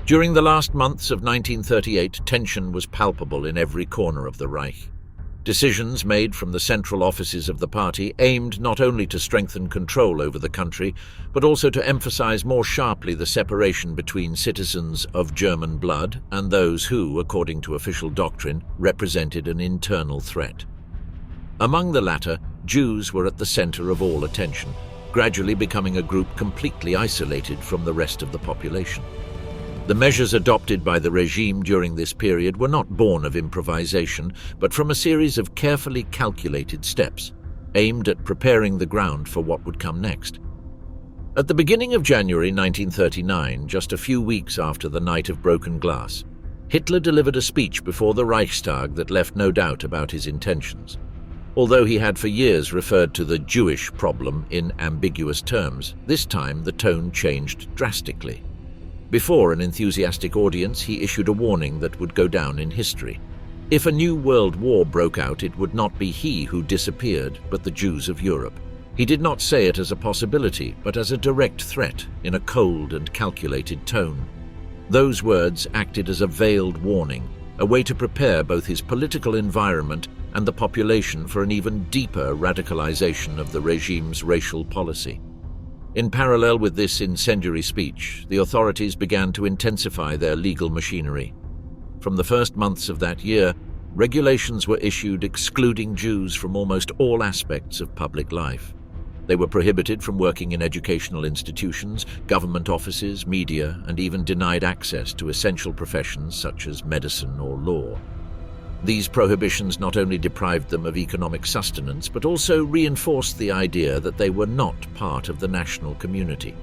During the last months of 1938, tension was palpable in every corner of the Reich. Decisions made from the central offices of the party aimed not only to strengthen control over the country, but also to emphasize more sharply the separation between citizens of German blood and those who, according to official doctrine, represented an internal threat. Among the latter, Jews were at the center of all attention, gradually becoming a group completely isolated from the rest of the population. The measures adopted by the regime during this period were not born of improvisation, but from a series of carefully calculated steps, aimed at preparing the ground for what would come next. At the beginning of January 1939, just a few weeks after the Night of Broken Glass, Hitler delivered a speech before the Reichstag that left no doubt about his intentions. Although he had for years referred to the Jewish problem in ambiguous terms, this time the tone changed drastically. Before an enthusiastic audience, he issued a warning that would go down in history. If a new world war broke out, it would not be he who disappeared, but the Jews of Europe. He did not say it as a possibility, but as a direct threat, in a cold and calculated tone. Those words acted as a veiled warning, a way to prepare both his political environment and the population for an even deeper radicalization of the regime's racial policy. In parallel with this incendiary speech, the authorities began to intensify their legal machinery. From the first months of that year, regulations were issued excluding Jews from almost all aspects of public life. They were prohibited from working in educational institutions, government offices, media, and even denied access to essential professions such as medicine or law. These prohibitions not only deprived them of economic sustenance, but also reinforced the idea that they were not part of the national community.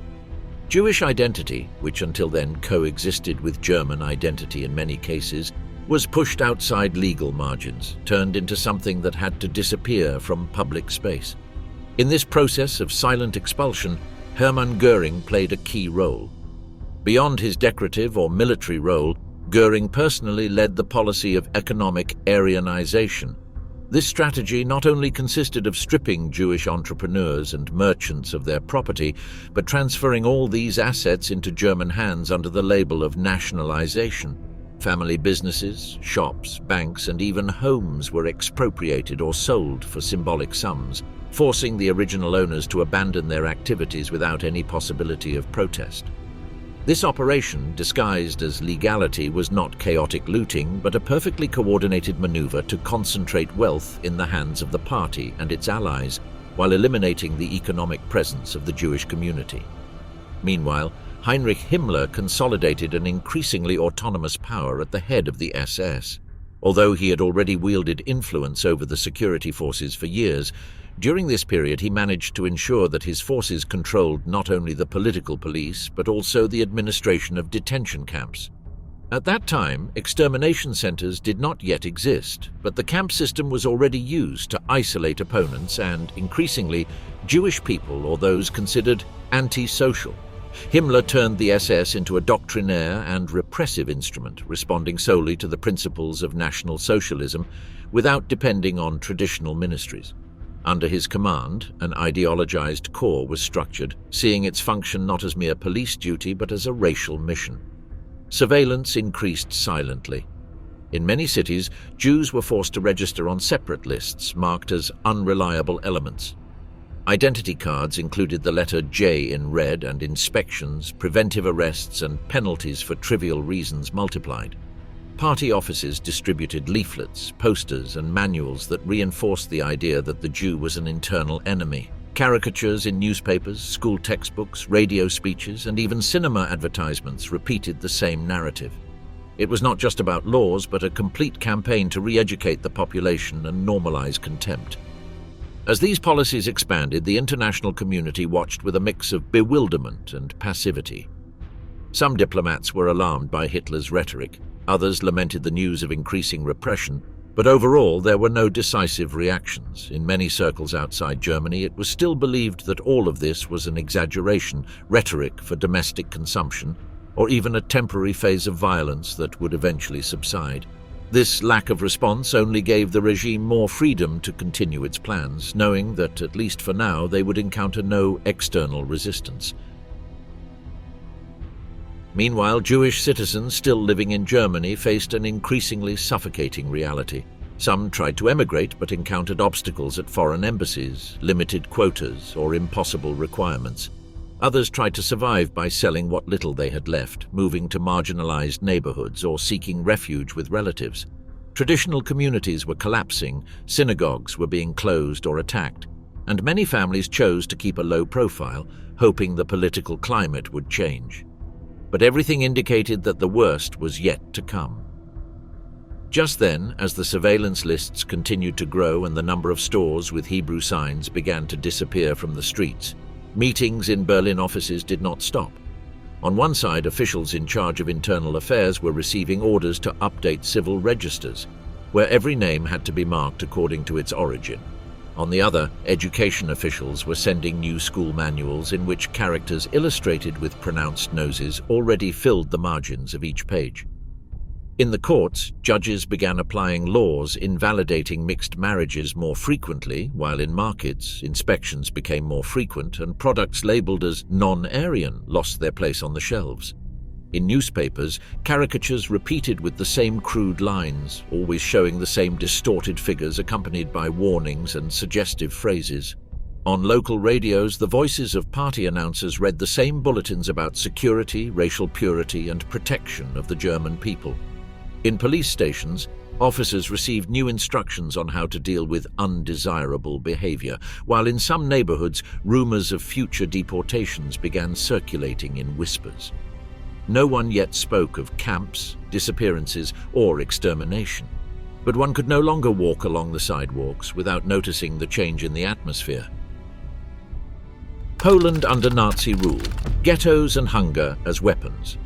Jewish identity, which until then coexisted with German identity in many cases, was pushed outside legal margins, turned into something that had to disappear from public space. In this process of silent expulsion, Hermann Göring played a key role. Beyond his decorative or military role, Göring personally led the policy of economic Aryanization. This strategy not only consisted of stripping Jewish entrepreneurs and merchants of their property, but transferring all these assets into German hands under the label of nationalization. Family businesses, shops, banks, and even homes were expropriated or sold for symbolic sums, forcing the original owners to abandon their activities without any possibility of protest. This operation, disguised as legality, was not chaotic looting, but a perfectly coordinated maneuver to concentrate wealth in the hands of the party and its allies, while eliminating the economic presence of the Jewish community. Meanwhile, Heinrich Himmler consolidated an increasingly autonomous power at the head of the SS. Although he had already wielded influence over the security forces for years, during this period he managed to ensure that his forces controlled not only the political police, but also the administration of detention camps. At that time, extermination centers did not yet exist, but the camp system was already used to isolate opponents and, increasingly, Jewish people or those considered anti-social. Himmler turned the SS into a doctrinaire and repressive instrument, responding solely to the principles of National Socialism without depending on traditional ministries. Under his command, an ideologized corps was structured, seeing its function not as mere police duty but as a racial mission. Surveillance increased silently. In many cities, Jews were forced to register on separate lists marked as unreliable elements. Identity cards included the letter J in red, and inspections, preventive arrests, and penalties for trivial reasons multiplied. Party offices distributed leaflets, posters, and manuals that reinforced the idea that the Jew was an internal enemy. Caricatures in newspapers, school textbooks, radio speeches, and even cinema advertisements repeated the same narrative. It was not just about laws, but a complete campaign to re-educate the population and normalize contempt. As these policies expanded, the international community watched with a mix of bewilderment and passivity. Some diplomats were alarmed by Hitler's rhetoric. Others lamented the news of increasing repression, but overall there were no decisive reactions. In many circles outside Germany, it was still believed that all of this was an exaggeration, rhetoric for domestic consumption, or even a temporary phase of violence that would eventually subside. This lack of response only gave the regime more freedom to continue its plans, knowing that, at least for now, they would encounter no external resistance. Meanwhile, Jewish citizens still living in Germany faced an increasingly suffocating reality. Some tried to emigrate but encountered obstacles at foreign embassies, limited quotas, or impossible requirements. Others tried to survive by selling what little they had left, moving to marginalized neighborhoods or seeking refuge with relatives. Traditional communities were collapsing, synagogues were being closed or attacked, and many families chose to keep a low profile, hoping the political climate would change. But everything indicated that the worst was yet to come. Just then, as the surveillance lists continued to grow and the number of stores with Hebrew signs began to disappear from the streets, meetings in Berlin offices did not stop. On one side, officials in charge of internal affairs were receiving orders to update civil registers, where every name had to be marked according to its origin. On the other, education officials were sending new school manuals in which characters illustrated with pronounced noses already filled the margins of each page. In the courts, judges began applying laws invalidating mixed marriages more frequently, while in markets, inspections became more frequent and products labeled as non-Aryan lost their place on the shelves. In newspapers, caricatures repeated with the same crude lines, always showing the same distorted figures accompanied by warnings and suggestive phrases. On local radios, the voices of party announcers read the same bulletins about security, racial purity, and protection of the German people. In police stations, officers received new instructions on how to deal with undesirable behavior, while in some neighborhoods, rumors of future deportations began circulating in whispers. No one yet spoke of camps, disappearances, or extermination, but one could no longer walk along the sidewalks without noticing the change in the atmosphere. Poland under Nazi rule, ghettos and hunger as weapons.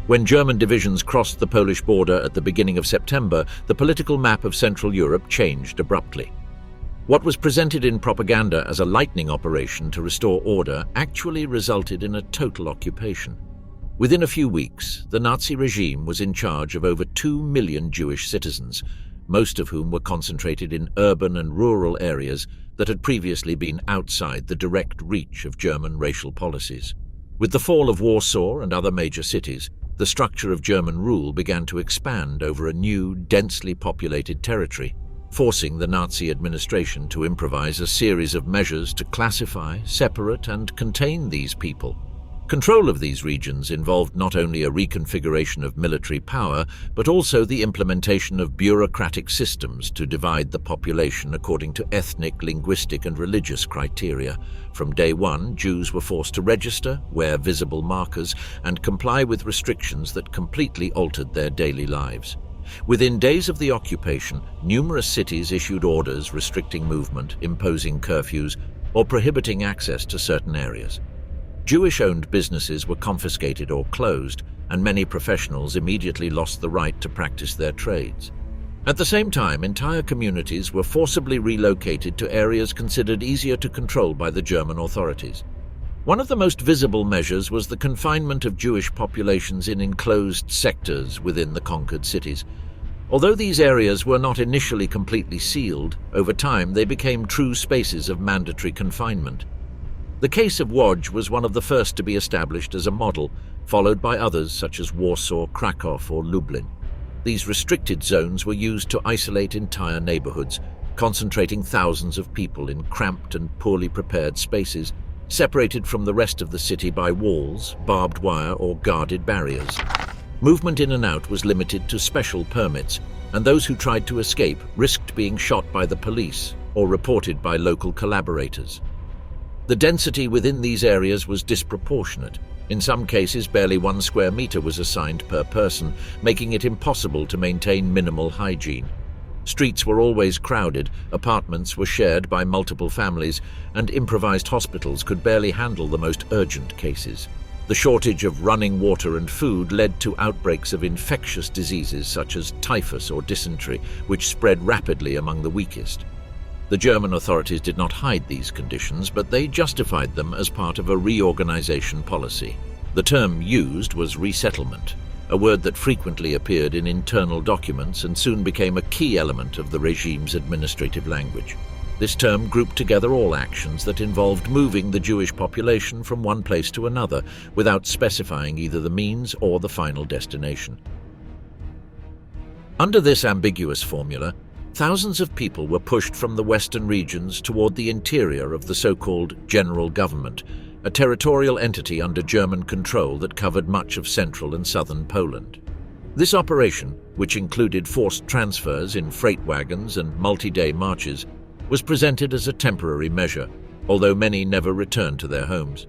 When German divisions crossed the Polish border at the beginning of September, the political map of Central Europe changed abruptly. What was presented in propaganda as a lightning operation to restore order actually resulted in a total occupation. Within a few weeks, the Nazi regime was in charge of over 2 million Jewish citizens, most of whom were concentrated in urban and rural areas that had previously been outside the direct reach of German racial policies. With the fall of Warsaw and other major cities, the structure of German rule began to expand over a new, densely populated territory, forcing the Nazi administration to improvise a series of measures to classify, separate, and contain these people. Control of these regions involved not only a reconfiguration of military power, but also the implementation of bureaucratic systems to divide the population according to ethnic, linguistic, and religious criteria. From day one, Jews were forced to register, wear visible markers, and comply with restrictions that completely altered their daily lives. Within days of the occupation, numerous cities issued orders restricting movement, imposing curfews, or prohibiting access to certain areas. Jewish-owned businesses were confiscated or closed, and many professionals immediately lost the right to practice their trades. At the same time, entire communities were forcibly relocated to areas considered easier to control by the German authorities. One of the most visible measures was the confinement of Jewish populations in enclosed sectors within the conquered cities. Although these areas were not initially completely sealed, over time they became true spaces of mandatory confinement. The case of Łódź was one of the first to be established as a model, followed by others such as Warsaw, Krakow, or Lublin. These restricted zones were used to isolate entire neighborhoods, concentrating thousands of people in cramped and poorly prepared spaces, separated from the rest of the city by walls, barbed wire, or guarded barriers. Movement in and out was limited to special permits, and those who tried to escape risked being shot by the police or reported by local collaborators. The density within these areas was disproportionate. In some cases, barely 1 square meter was assigned per person, making it impossible to maintain minimal hygiene. Streets were always crowded, apartments were shared by multiple families, and improvised hospitals could barely handle the most urgent cases. The shortage of running water and food led to outbreaks of infectious diseases such as typhus or dysentery, which spread rapidly among the weakest. The German authorities did not hide these conditions, but they justified them as part of a reorganization policy. The term used was resettlement, a word that frequently appeared in internal documents and soon became a key element of the regime's administrative language. This term grouped together all actions that involved moving the Jewish population from one place to another without specifying either the means or the final destination. Under this ambiguous formula, thousands of people were pushed from the western regions toward the interior of the so-called General Government, a territorial entity under German control that covered much of central and southern Poland. This operation, which included forced transfers in freight wagons and multi-day marches, was presented as a temporary measure, although many never returned to their homes.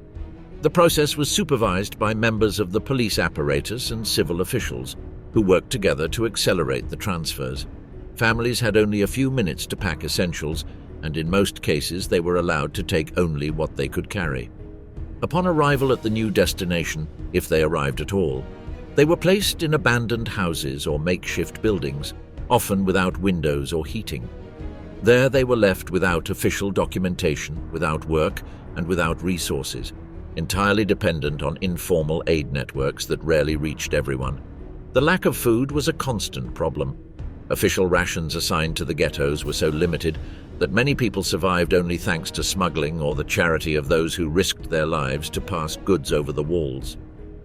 The process was supervised by members of the police apparatus and civil officials, who worked together to accelerate the transfers. Families had only a few minutes to pack essentials, and in most cases they were allowed to take only what they could carry. Upon arrival at the new destination, if they arrived at all, they were placed in abandoned houses or makeshift buildings, often without windows or heating. There they were left without official documentation, without work, and without resources, entirely dependent on informal aid networks that rarely reached everyone. The lack of food was a constant problem. Official rations assigned to the ghettos were so limited that many people survived only thanks to smuggling or the charity of those who risked their lives to pass goods over the walls.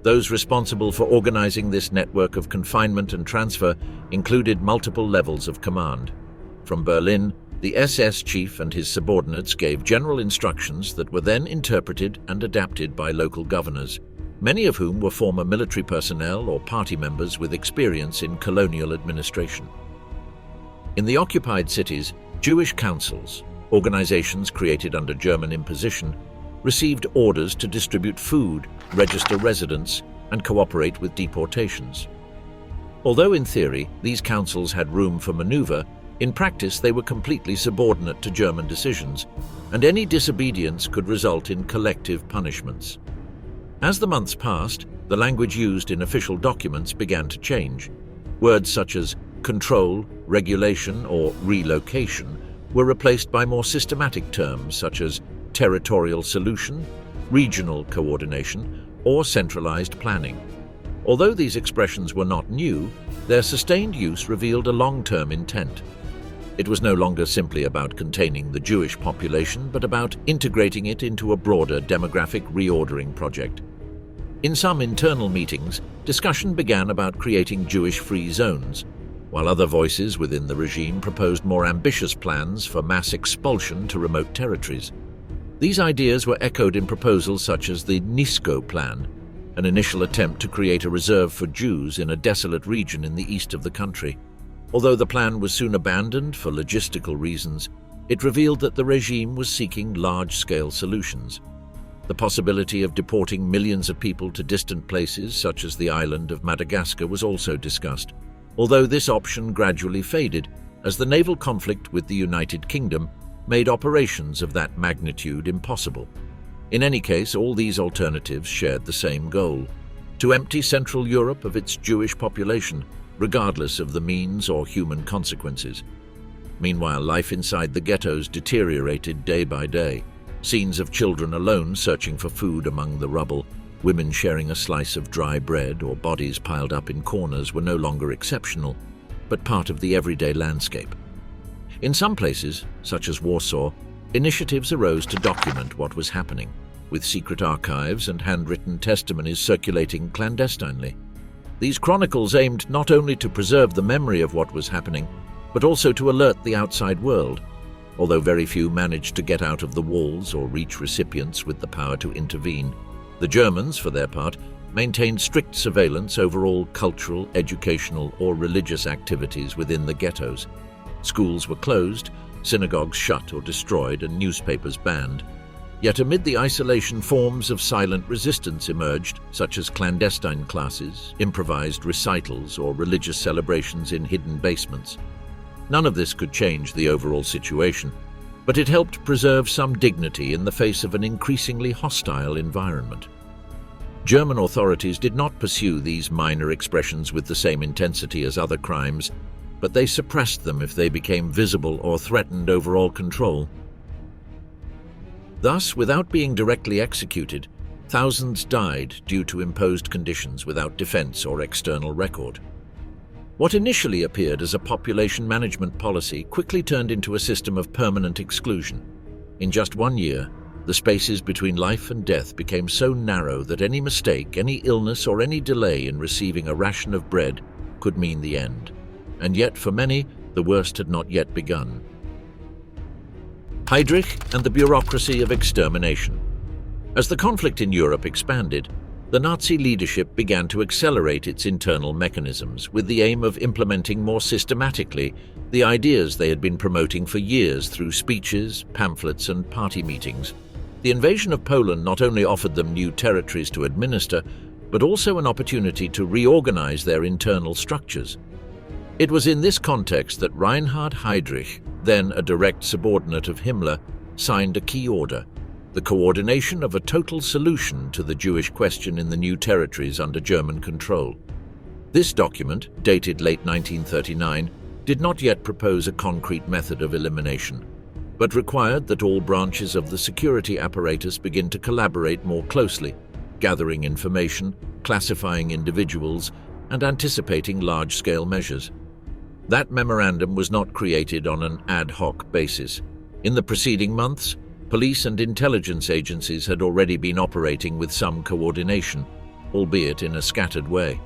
Those responsible for organizing this network of confinement and transfer included multiple levels of command. From Berlin, the SS chief and his subordinates gave general instructions that were then interpreted and adapted by local governors, many of whom were former military personnel or party members with experience in colonial administration. In the occupied cities, Jewish councils, organizations created under German imposition, received orders to distribute food, register residents, and cooperate with deportations. Although in theory these councils had room for maneuver, in practice they were completely subordinate to German decisions, and any disobedience could result in collective punishments. As the months passed, the language used in official documents began to change. Words such as control, regulation, or relocation were replaced by more systematic terms such as territorial solution, regional coordination, or centralized planning. Although these expressions were not new, their sustained use revealed a long-term intent. It was no longer simply about containing the Jewish population, but about integrating it into a broader demographic reordering project. In some internal meetings, discussion began about creating Jewish-free zones, while other voices within the regime proposed more ambitious plans for mass expulsion to remote territories. These ideas were echoed in proposals such as the Nisko Plan, an initial attempt to create a reserve for Jews in a desolate region in the east of the country. Although the plan was soon abandoned for logistical reasons, it revealed that the regime was seeking large-scale solutions. The possibility of deporting millions of people to distant places, such as the island of Madagascar, was also discussed, although this option gradually faded as the naval conflict with the United Kingdom made operations of that magnitude impossible. In any case, all these alternatives shared the same goal: to empty Central Europe of its Jewish population, regardless of the means or human consequences. Meanwhile, life inside the ghettos deteriorated day by day. Scenes of children alone searching for food among the rubble, women sharing a slice of dry bread, or bodies piled up in corners were no longer exceptional, but part of the everyday landscape. In some places, such as Warsaw, initiatives arose to document what was happening, with secret archives and handwritten testimonies circulating clandestinely. These chronicles aimed not only to preserve the memory of what was happening, but also to alert the outside world, although very few managed to get out of the walls or reach recipients with the power to intervene. The Germans, for their part, maintained strict surveillance over all cultural, educational, or religious activities within the ghettos. Schools were closed, synagogues shut or destroyed, and newspapers banned. Yet amid the isolation, forms of silent resistance emerged, such as clandestine classes, improvised recitals, or religious celebrations in hidden basements. None of this could change the overall situation, but it helped preserve some dignity in the face of an increasingly hostile environment. German authorities did not pursue these minor expressions with the same intensity as other crimes, but they suppressed them if they became visible or threatened overall control. Thus, without being directly executed, thousands died due to imposed conditions without defense or external record. What initially appeared as a population management policy quickly turned into a system of permanent exclusion. In just 1 year, the spaces between life and death became so narrow that any mistake, any illness, or any delay in receiving a ration of bread could mean the end. And yet, for many, the worst had not yet begun. Heydrich and the bureaucracy of extermination. As the conflict in Europe expanded, the Nazi leadership began to accelerate its internal mechanisms with the aim of implementing more systematically the ideas they had been promoting for years through speeches, pamphlets, and party meetings. The invasion of Poland not only offered them new territories to administer, but also an opportunity to reorganize their internal structures. It was in this context that Reinhard Heydrich, then a direct subordinate of Himmler, signed a key order: the coordination of a total solution to the Jewish question in the new territories under German control. This document, dated late 1939, did not yet propose a concrete method of elimination, but required that all branches of the security apparatus begin to collaborate more closely, gathering information, classifying individuals, and anticipating large-scale measures. That memorandum was not created on an ad hoc basis. In the preceding months, police and intelligence agencies had already been operating with some coordination, albeit in a scattered way.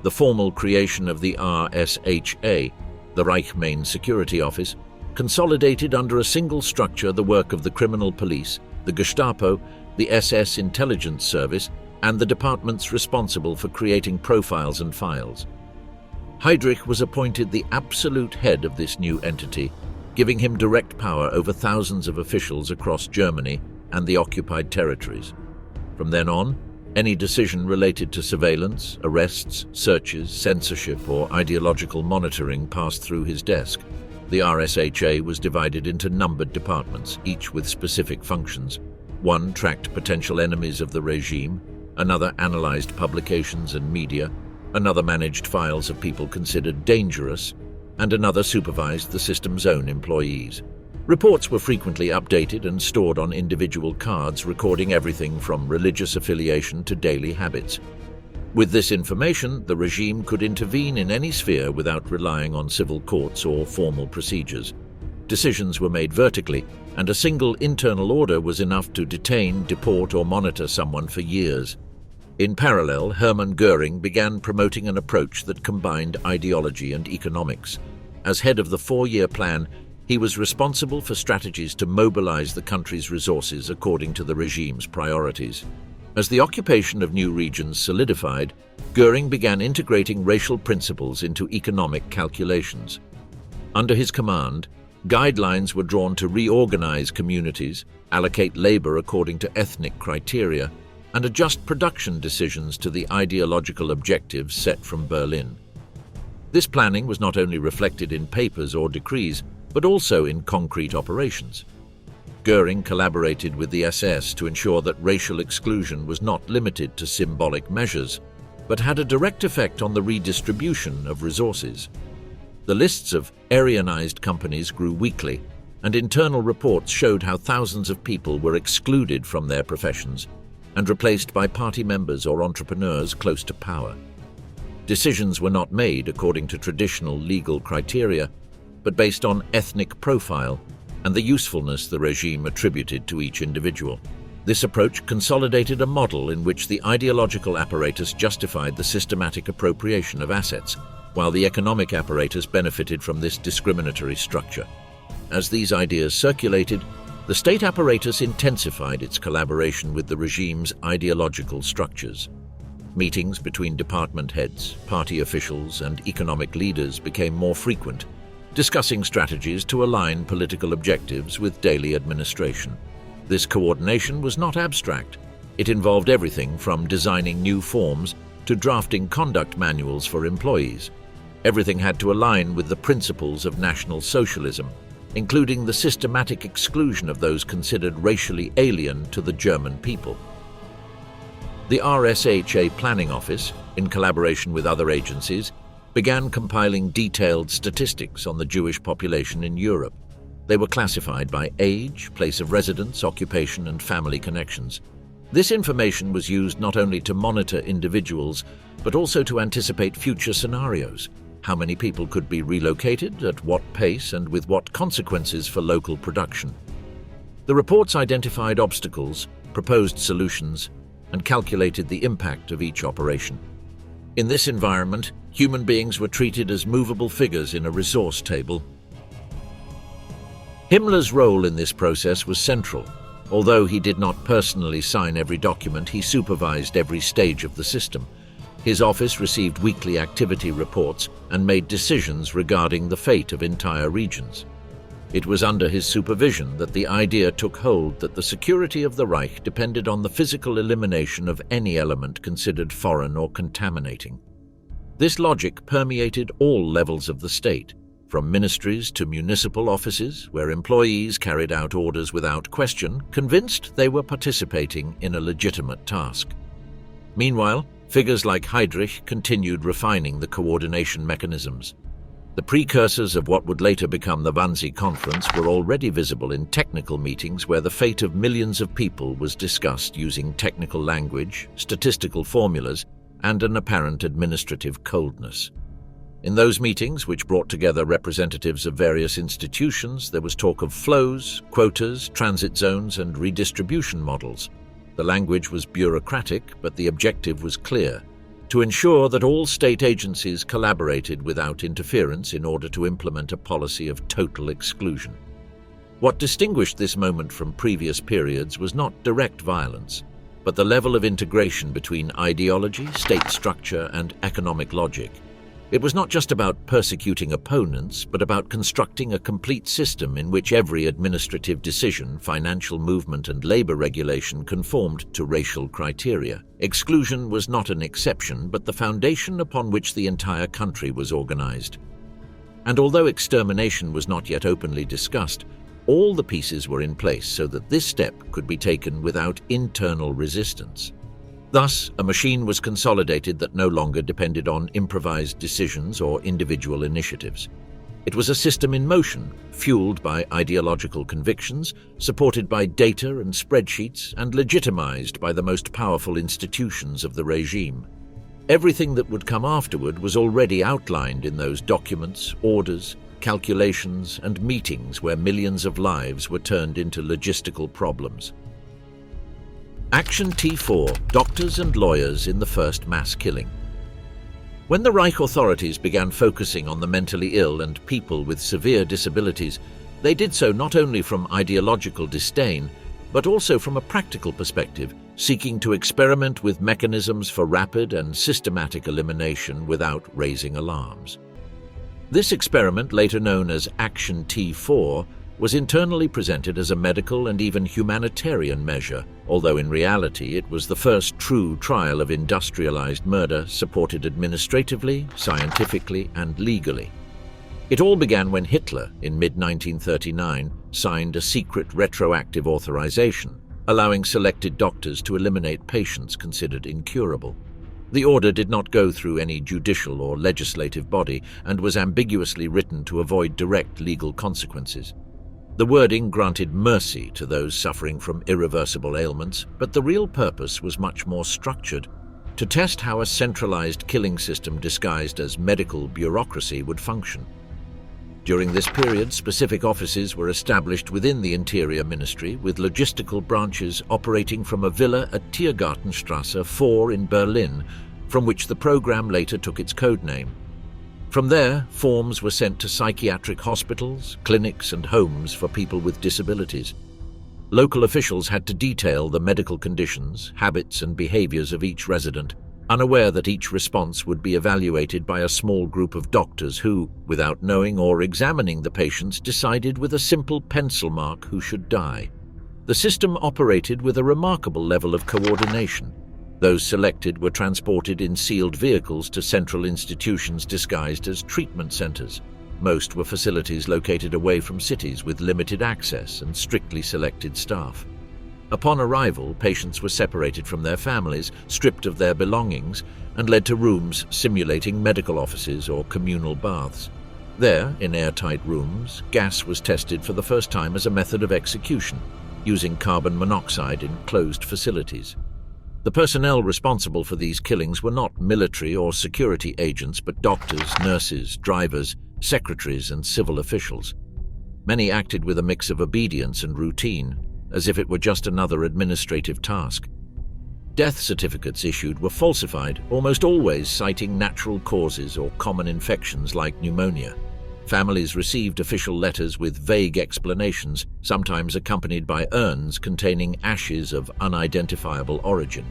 The formal creation of the RSHA, the Reich Main Security Office, consolidated under a single structure the work of the criminal police, the Gestapo, the SS intelligence service, and the departments responsible for creating profiles and files. Heydrich was appointed the absolute head of this new entity, giving him direct power over thousands of officials across Germany and the occupied territories. From then on, any decision related to surveillance, arrests, searches, censorship, or ideological monitoring passed through his desk. The RSHA was divided into numbered departments, each with specific functions. One tracked potential enemies of the regime, another analyzed publications and media, another managed files of people considered dangerous, and another supervised the system's own employees. Reports were frequently updated and stored on individual cards recording everything from religious affiliation to daily habits. With this information, the regime could intervene in any sphere without relying on civil courts or formal procedures. Decisions were made vertically, and a single internal order was enough to detain, deport, or monitor someone for years. In parallel, Hermann Göring began promoting an approach that combined ideology and economics. As head of the 4-year plan, he was responsible for strategies to mobilize the country's resources according to the regime's priorities. As the occupation of new regions solidified, Göring began integrating racial principles into economic calculations. Under his command, guidelines were drawn to reorganize communities, allocate labor according to ethnic criteria, and adjust production decisions to the ideological objectives set from Berlin. This planning was not only reflected in papers or decrees, but also in concrete operations. Göring collaborated with the SS to ensure that racial exclusion was not limited to symbolic measures, but had a direct effect on the redistribution of resources. The lists of Aryanized companies grew weekly, and internal reports showed how thousands of people were excluded from their professions and replaced by party members or entrepreneurs close to power. Decisions were not made according to traditional legal criteria, but based on ethnic profile and the usefulness the regime attributed to each individual. This approach consolidated a model in which the ideological apparatus justified the systematic appropriation of assets, while the economic apparatus benefited from this discriminatory structure. As these ideas circulated, the state apparatus intensified its collaboration with the regime's ideological structures. Meetings between department heads, party officials, and economic leaders became more frequent, discussing strategies to align political objectives with daily administration. This coordination was not abstract. It involved everything from designing new forms to drafting conduct manuals for employees. Everything had to align with the principles of National Socialism, including the systematic exclusion of those considered racially alien to the German people. The RSHA Planning Office, in collaboration with other agencies, began compiling detailed statistics on the Jewish population in Europe. They were classified by age, place of residence, occupation, and family connections. This information was used not only to monitor individuals, but also to anticipate future scenarios. how many people could be relocated, at what pace, and with what consequences for local production. The reports identified obstacles, proposed solutions, and calculated the impact of each operation. In this environment, human beings were treated as movable figures in a resource table. Himmler's role in this process was central. Although he did not personally sign every document, he supervised every stage of the system. His office received weekly activity reports and made decisions regarding the fate of entire regions. It was under his supervision that the idea took hold that the security of the Reich depended on the physical elimination of any element considered foreign or contaminating. This logic permeated all levels of the state, from ministries to municipal offices, where employees carried out orders without question, convinced they were participating in a legitimate task. Meanwhile, figures like Heydrich continued refining the coordination mechanisms. The precursors of what would later become the Wannsee Conference were already visible in technical meetings where the fate of millions of people was discussed using technical language, statistical formulas, and an apparent administrative coldness. In those meetings, which brought together representatives of various institutions, there was talk of flows, quotas, transit zones, and redistribution models. The language was bureaucratic, but the objective was clear: to ensure that all state agencies collaborated without interference in order to implement a policy of total exclusion. What distinguished this moment from previous periods was not direct violence, but the level of integration between ideology, state structure, and economic logic. It was not just about persecuting opponents, but about constructing a complete system in which every administrative decision, financial movement, and labor regulation conformed to racial criteria. Exclusion was not an exception, but the foundation upon which the entire country was organized. And although extermination was not yet openly discussed, all the pieces were in place so that this step could be taken without internal resistance. Thus, a machine was consolidated that no longer depended on improvised decisions or individual initiatives. It was a system in motion, fueled by ideological convictions, supported by data and spreadsheets, and legitimized by the most powerful institutions of the regime. Everything that would come afterward was already outlined in those documents, orders, calculations, and meetings where millions of lives were turned into logistical problems. Action T4, doctors and lawyers in the first mass killing. When the Reich authorities began focusing on the mentally ill and people with severe disabilities, they did so not only from ideological disdain, but also from a practical perspective, seeking to experiment with mechanisms for rapid and systematic elimination without raising alarms. This experiment, later known as Action T4, was internally presented as a medical and even humanitarian measure, although in reality it was the first true trial of industrialized murder supported administratively, scientifically, and legally. It all began when Hitler, in mid-1939, signed a secret retroactive authorization, allowing selected doctors to eliminate patients considered incurable. The order did not go through any judicial or legislative body and was ambiguously written to avoid direct legal consequences. The wording granted mercy to those suffering from irreversible ailments, but the real purpose was much more structured: to test how a centralized killing system disguised as medical bureaucracy would function. During this period, specific offices were established within the Interior Ministry, with logistical branches operating from a villa at Tiergartenstrasse 4 in Berlin, from which the program later took its code name. From there, forms were sent to psychiatric hospitals, clinics, and homes for people with disabilities. Local officials had to detail the medical conditions, habits, and behaviors of each resident, unaware that each response would be evaluated by a small group of doctors who, without knowing or examining the patients, decided with a simple pencil mark who should die. The system operated with a remarkable level of coordination. Those selected were transported in sealed vehicles to central institutions disguised as treatment centers. Most were facilities located away from cities with limited access and strictly selected staff. Upon arrival, patients were separated from their families, stripped of their belongings, and led to rooms simulating medical offices or communal baths. There, in airtight rooms, gas was tested for the first time as a method of execution, using carbon monoxide in closed facilities. The personnel responsible for these killings were not military or security agents, but doctors, nurses, drivers, secretaries, and civil officials. Many acted with a mix of obedience and routine, as if it were just another administrative task. Death certificates issued were falsified, almost always citing natural causes or common infections like pneumonia. Families received official letters with vague explanations, sometimes accompanied by urns containing ashes of unidentifiable origin.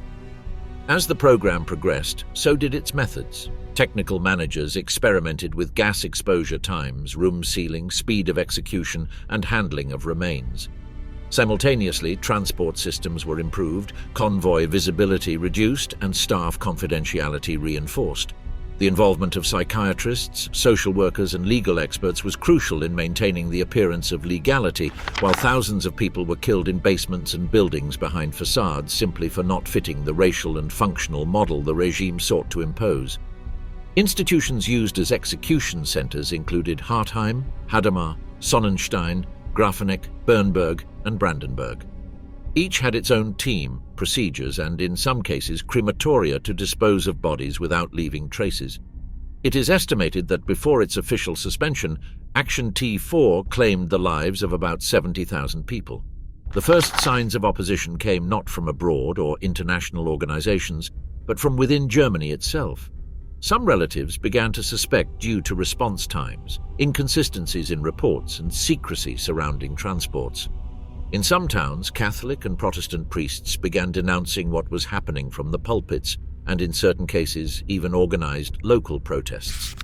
As the program progressed, so did its methods. Technical managers experimented with gas exposure times, room sealing, speed of execution, and handling of remains. Simultaneously, transport systems were improved, convoy visibility reduced, and staff confidentiality reinforced. The involvement of psychiatrists, social workers, and legal experts was crucial in maintaining the appearance of legality, while thousands of people were killed in basements and buildings behind facades simply for not fitting the racial and functional model the regime sought to impose. Institutions used as execution centers included Hartheim, Hadamar, Sonnenstein, Grafeneck, Bernburg, and Brandenburg. Each had its own team, procedures, and in some cases crematoria to dispose of bodies without leaving traces. It is estimated that before its official suspension, Action T4 claimed the lives of about 70,000 people. The first signs of opposition came not from abroad or international organizations, but from within Germany itself. Some relatives began to suspect due to response times, inconsistencies in reports, and secrecy surrounding transports. In some towns, Catholic and Protestant priests began denouncing what was happening from the pulpits, and in certain cases even organized local protests.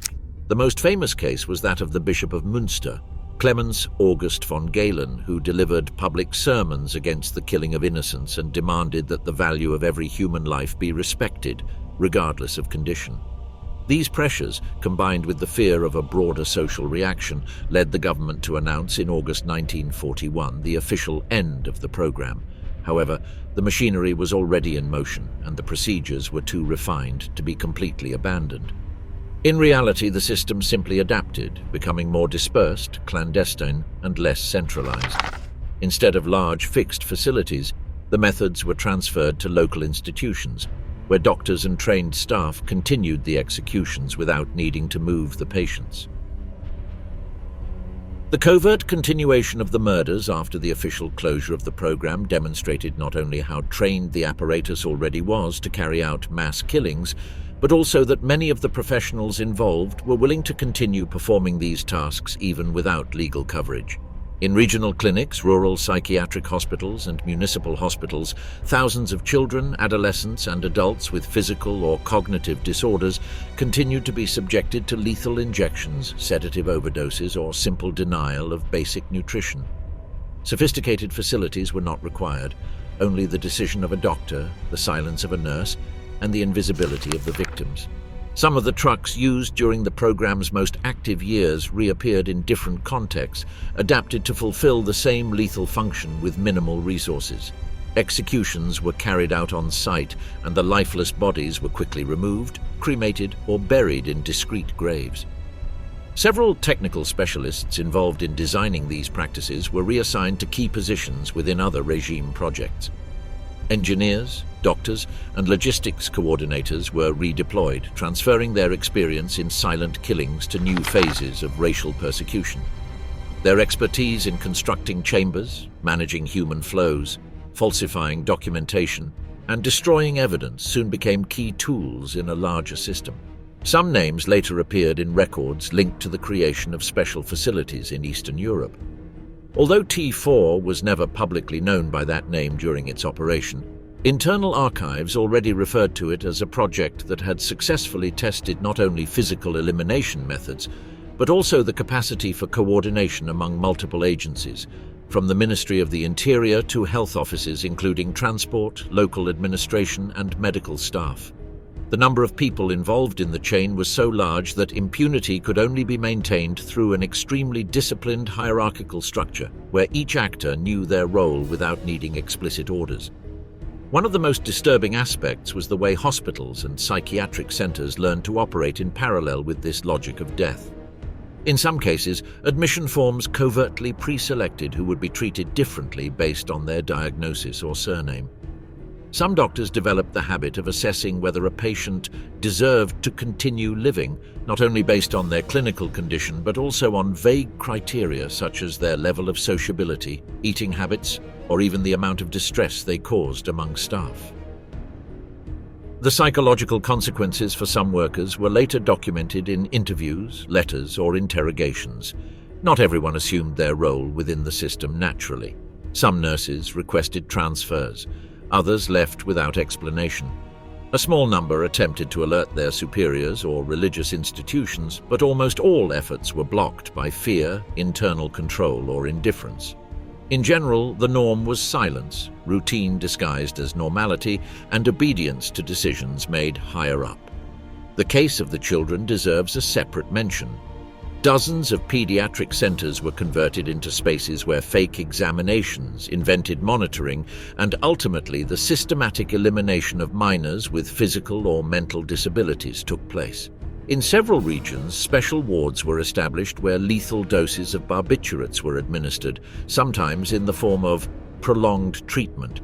The most famous case was that of the Bishop of Münster, Clemens August von Galen, who delivered public sermons against the killing of innocents and demanded that the value of every human life be respected, regardless of condition. These pressures, combined with the fear of a broader social reaction, led the government to announce in August 1941 the official end of the program. However, the machinery was already in motion, and the procedures were too refined to be completely abandoned. In reality, the system simply adapted, becoming more dispersed, clandestine, and less centralized. Instead of large, fixed facilities, the methods were transferred to local institutions, where doctors and trained staff continued the executions without needing to move the patients. The covert continuation of the murders after the official closure of the program demonstrated not only how trained the apparatus already was to carry out mass killings, but also that many of the professionals involved were willing to continue performing these tasks even without legal coverage. In regional clinics, rural psychiatric hospitals, and municipal hospitals, thousands of children, adolescents, and adults with physical or cognitive disorders continued to be subjected to lethal injections, sedative overdoses, or simple denial of basic nutrition. Sophisticated facilities were not required, only the decision of a doctor, the silence of a nurse, and the invisibility of the victims. Some of the trucks used during the program's most active years reappeared in different contexts, adapted to fulfill the same lethal function with minimal resources. Executions were carried out on site, and the lifeless bodies were quickly removed, cremated, or buried in discreet graves. Several technical specialists involved in designing these practices were reassigned to key positions within other regime projects. Engineers, doctors, and logistics coordinators were redeployed, transferring their experience in silent killings to new phases of racial persecution. Their expertise in constructing chambers, managing human flows, falsifying documentation, and destroying evidence soon became key tools in a larger system. Some names later appeared in records linked to the creation of special facilities in Eastern Europe. Although T4 was never publicly known by that name during its operation, internal archives already referred to it as a project that had successfully tested not only physical elimination methods, but also the capacity for coordination among multiple agencies, from the Ministry of the Interior to health offices including transport, local administration, and medical staff. The number of people involved in the chain was so large that impunity could only be maintained through an extremely disciplined hierarchical structure, where each actor knew their role without needing explicit orders. One of the most disturbing aspects was the way hospitals and psychiatric centers learned to operate in parallel with this logic of death. In some cases, admission forms covertly pre-selected who would be treated differently based on their diagnosis or surname. Some doctors developed the habit of assessing whether a patient deserved to continue living, not only based on their clinical condition, but also on vague criteria such as their level of sociability, eating habits, or even the amount of distress they caused among staff. The psychological consequences for some workers were later documented in interviews, letters, or interrogations. Not everyone assumed their role within the system naturally. Some nurses requested transfers. Others left without explanation. A small number attempted to alert their superiors or religious institutions, but almost all efforts were blocked by fear, internal control, or indifference. In general, the norm was silence, routine disguised as normality, and obedience to decisions made higher up. The case of the children deserves a separate mention. Dozens of pediatric centers were converted into spaces where fake examinations, invented monitoring, and ultimately the systematic elimination of minors with physical or mental disabilities took place. In several regions, special wards were established where lethal doses of barbiturates were administered, sometimes in the form of prolonged treatment.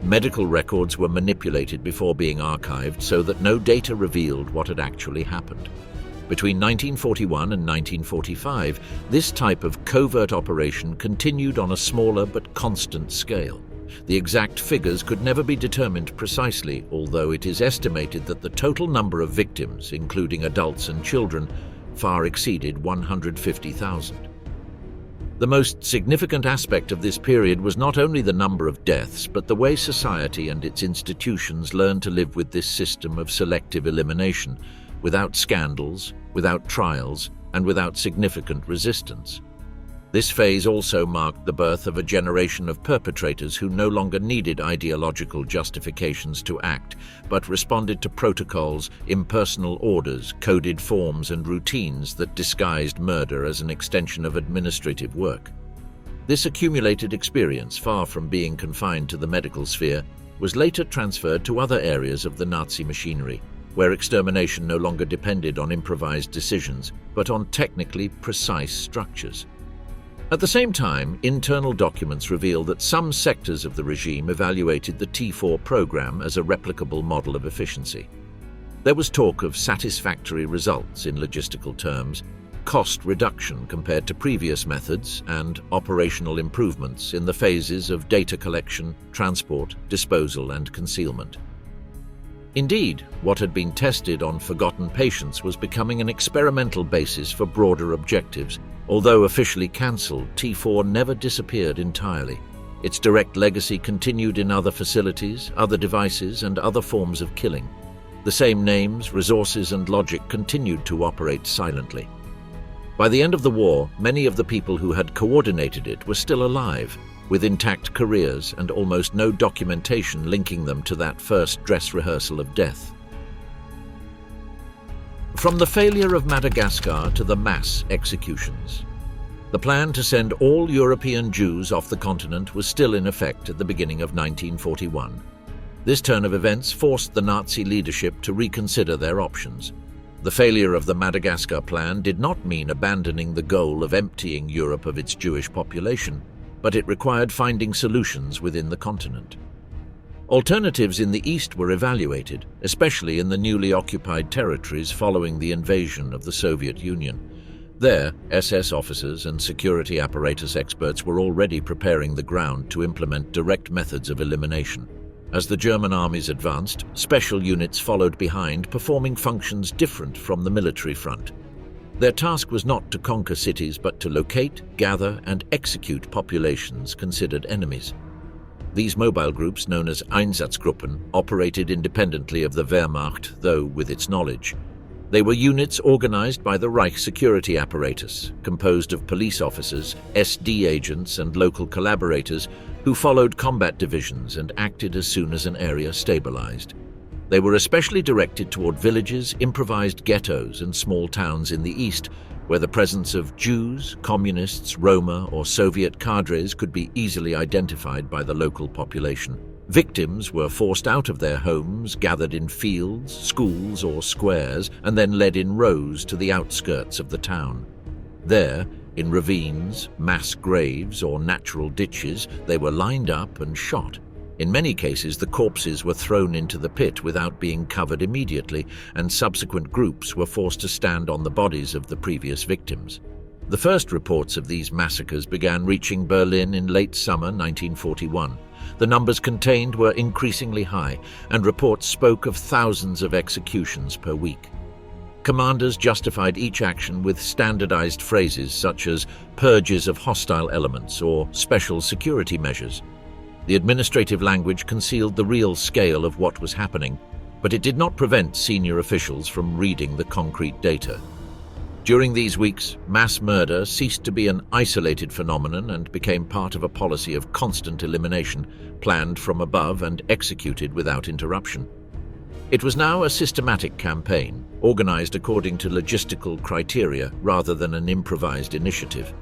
Medical records were manipulated before being archived so that no data revealed what had actually happened. Between 1941 and 1945, this type of covert operation continued on a smaller but constant scale. The exact figures could never be determined precisely, although it is estimated that the total number of victims, including adults and children, far exceeded 150,000. The most significant aspect of this period was not only the number of deaths, but the way society and its institutions learned to live with this system of selective elimination, without scandals, without trials, and without significant resistance. This phase also marked the birth of a generation of perpetrators who no longer needed ideological justifications to act, but responded to protocols, impersonal orders, coded forms, and routines that disguised murder as an extension of administrative work. This accumulated experience, far from being confined to the medical sphere, was later transferred to other areas of the Nazi machinery, where extermination no longer depended on improvised decisions, but on technically precise structures. At the same time, internal documents reveal that some sectors of the regime evaluated the T4 program as a replicable model of efficiency. There was talk of satisfactory results in logistical terms, cost reduction compared to previous methods, and operational improvements in the phases of data collection, transport, disposal, and concealment. Indeed, what had been tested on forgotten patients was becoming an experimental basis for broader objectives. Although officially cancelled, T4 never disappeared entirely. Its direct legacy continued in other facilities, other devices, and other forms of killing. The same names, resources, and logic continued to operate silently. By the end of the war, many of the people who had coordinated it were still alive, with intact careers and almost no documentation linking them to that first dress rehearsal of death. From the failure of Madagascar to the mass executions. The plan to send all European Jews off the continent was still in effect at the beginning of 1941. This turn of events forced the Nazi leadership to reconsider their options. The failure of the Madagascar plan did not mean abandoning the goal of emptying Europe of its Jewish population, but it required finding solutions within the continent. Alternatives in the east were evaluated, especially in the newly occupied territories following the invasion of the Soviet Union. There, SS officers and security apparatus experts were already preparing the ground to implement direct methods of elimination. As the German armies advanced, special units followed behind, performing functions different from the military front. Their task was not to conquer cities, but to locate, gather, and execute populations considered enemies. These mobile groups, known as Einsatzgruppen, operated independently of the Wehrmacht, though with its knowledge. They were units organized by the Reich security apparatus, composed of police officers, SD agents, and local collaborators who followed combat divisions and acted as soon as an area stabilized. They were especially directed toward villages, improvised ghettos, and small towns in the east, where the presence of Jews, communists, Roma, or Soviet cadres could be easily identified by the local population. Victims were forced out of their homes, gathered in fields, schools, or squares, and then led in rows to the outskirts of the town. There, in ravines, mass graves, or natural ditches, they were lined up and shot. In many cases, the corpses were thrown into the pit without being covered immediately, and subsequent groups were forced to stand on the bodies of the previous victims. The first reports of these massacres began reaching Berlin in late summer 1941. The numbers contained were increasingly high, and reports spoke of thousands of executions per week. Commanders justified each action with standardized phrases such as purges of hostile elements or special security measures. The administrative language concealed the real scale of what was happening, but it did not prevent senior officials from reading the concrete data. During these weeks, mass murder ceased to be an isolated phenomenon and became part of a policy of constant elimination, planned from above and executed without interruption. It was now a systematic campaign, organized according to logistical criteria rather than an improvised initiative.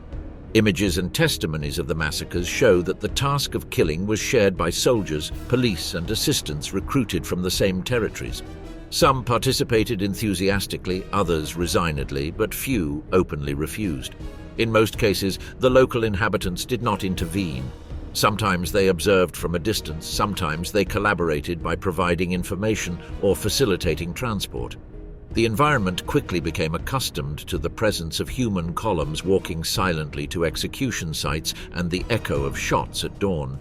Images and testimonies of the massacres show that the task of killing was shared by soldiers, police, and assistants recruited from the same territories. Some participated enthusiastically, others resignedly, but few openly refused. In most cases, the local inhabitants did not intervene. Sometimes they observed from a distance, sometimes they collaborated by providing information or facilitating transport. The environment quickly became accustomed to the presence of human columns walking silently to execution sites and the echo of shots at dawn.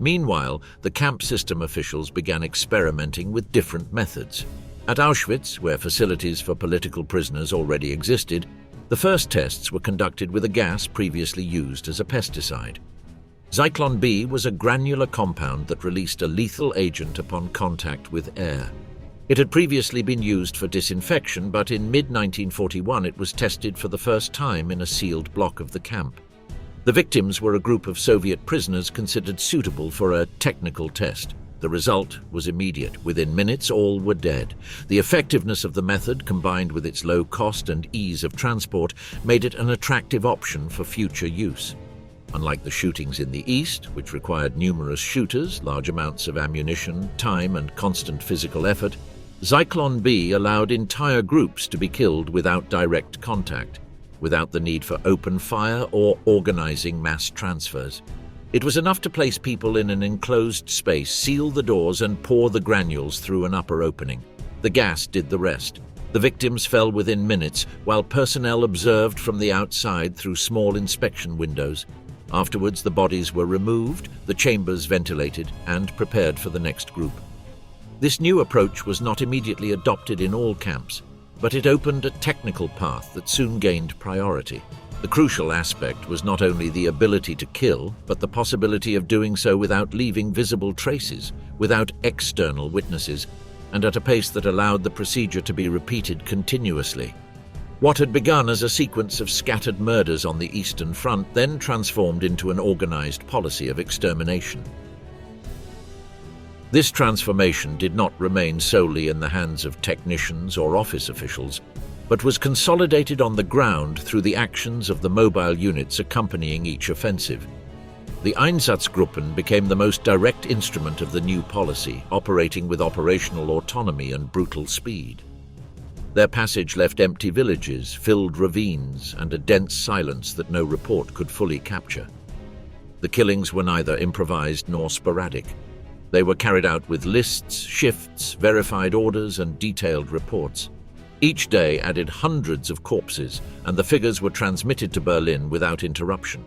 Meanwhile, the camp system officials began experimenting with different methods. At Auschwitz, where facilities for political prisoners already existed, the first tests were conducted with a gas previously used as a pesticide. Cyclon B was a granular compound that released a lethal agent upon contact with air. It had previously been used for disinfection, but in mid-1941 it was tested for the first time in a sealed block of the camp. The victims were a group of Soviet prisoners considered suitable for a technical test. The result was immediate. Within minutes, all were dead. The effectiveness of the method, combined with its low cost and ease of transport, made it an attractive option for future use. Unlike the shootings in the East, which required numerous shooters, large amounts of ammunition, time, and constant physical effort, Cyclon B allowed entire groups to be killed without direct contact, without the need for open fire or organizing mass transfers. It was enough to place people in an enclosed space, seal the doors, and pour the granules through an upper opening. The gas did the rest. The victims fell within minutes, while personnel observed from the outside through small inspection windows. Afterwards, the bodies were removed, the chambers ventilated, and prepared for the next group. This new approach was not immediately adopted in all camps, but it opened a technical path that soon gained priority. The crucial aspect was not only the ability to kill, but the possibility of doing so without leaving visible traces, without external witnesses, and at a pace that allowed the procedure to be repeated continuously. What had begun as a sequence of scattered murders on the Eastern Front then transformed into an organized policy of extermination. This transformation did not remain solely in the hands of technicians or office officials, but was consolidated on the ground through the actions of the mobile units accompanying each offensive. The Einsatzgruppen became the most direct instrument of the new policy, operating with operational autonomy and brutal speed. Their passage left empty villages, filled ravines, and a dense silence that no report could fully capture. The killings were neither improvised nor sporadic. They were carried out with lists, shifts, verified orders, and detailed reports. Each day added hundreds of corpses, and the figures were transmitted to Berlin without interruption.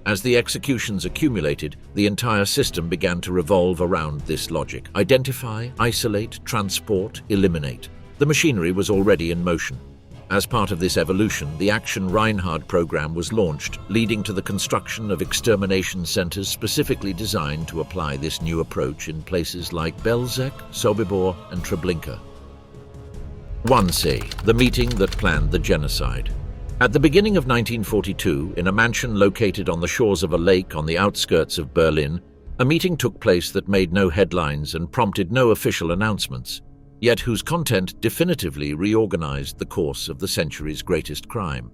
As the executions accumulated, the entire system began to revolve around this logic: identify, isolate, transport, eliminate. The machinery was already in motion. As part of this evolution, the Action Reinhard program was launched, leading to the construction of extermination centers specifically designed to apply this new approach in places like Belzec, Sobibor, and Treblinka. Wannsee, the meeting that planned the genocide. At the beginning of 1942, in a mansion located on the shores of a lake on the outskirts of Berlin, a meeting took place that made no headlines and prompted no official announcements, yet whose content definitively reorganized the course of the century's greatest crime.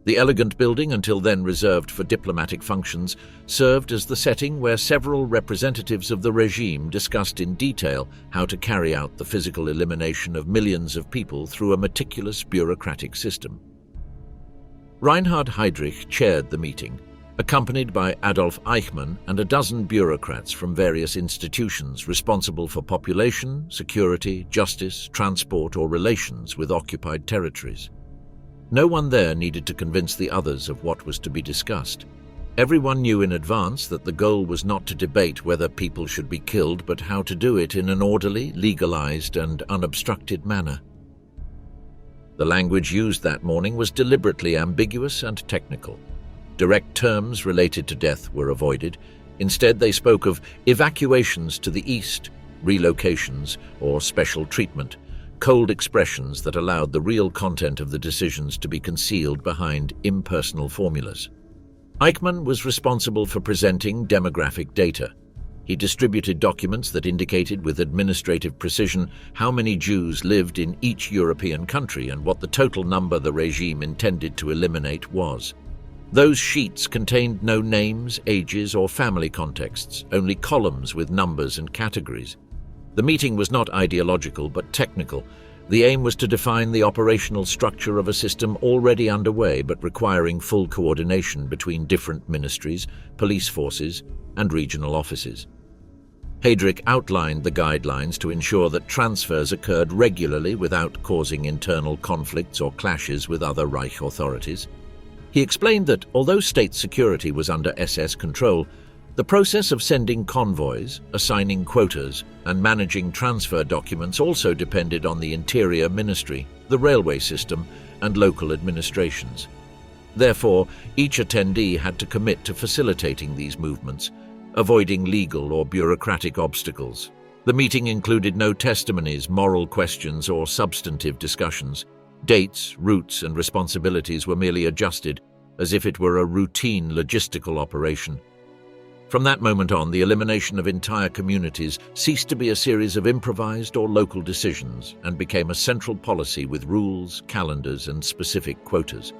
The elegant building, until then reserved for diplomatic functions, served as the setting where several representatives of the regime discussed in detail how to carry out the physical elimination of millions of people through a meticulous bureaucratic system. Reinhard Heydrich chaired the meeting. accompanied by Adolf Eichmann and a dozen bureaucrats from various institutions responsible for population, security, justice, transport, or relations with occupied territories. No one there needed to convince the others of what was to be discussed. Everyone knew in advance that the goal was not to debate whether people should be killed, but how to do it in an orderly, legalized, and unobstructed manner. The language used that morning was deliberately ambiguous and technical. Direct terms related to death were avoided. Instead, they spoke of evacuations to the east, relocations, or special treatment, cold expressions that allowed the real content of the decisions to be concealed behind impersonal formulas. Eichmann was responsible for presenting demographic data. He distributed documents that indicated with administrative precision how many Jews lived in each European country and what the total number the regime intended to eliminate was. Those sheets contained no names, ages, or family contexts, only columns with numbers and categories. The meeting was not ideological but technical. The aim was to define the operational structure of a system already underway but requiring full coordination between different ministries, police forces, and regional offices. Heydrich outlined the guidelines to ensure that transfers occurred regularly without causing internal conflicts or clashes with other Reich authorities. He explained that, although state security was under SS control, the process of sending convoys, assigning quotas, and managing transfer documents also depended on the Interior Ministry, the railway system, and local administrations. Therefore, each attendee had to commit to facilitating these movements, avoiding legal or bureaucratic obstacles. The meeting included no testimonies, moral questions, or substantive discussions. Dates, routes, and responsibilities were merely adjusted, as if it were a routine logistical operation. From that moment on, the elimination of entire communities ceased to be a series of improvised or local decisions and became a central policy with rules, calendars, and specific quotas.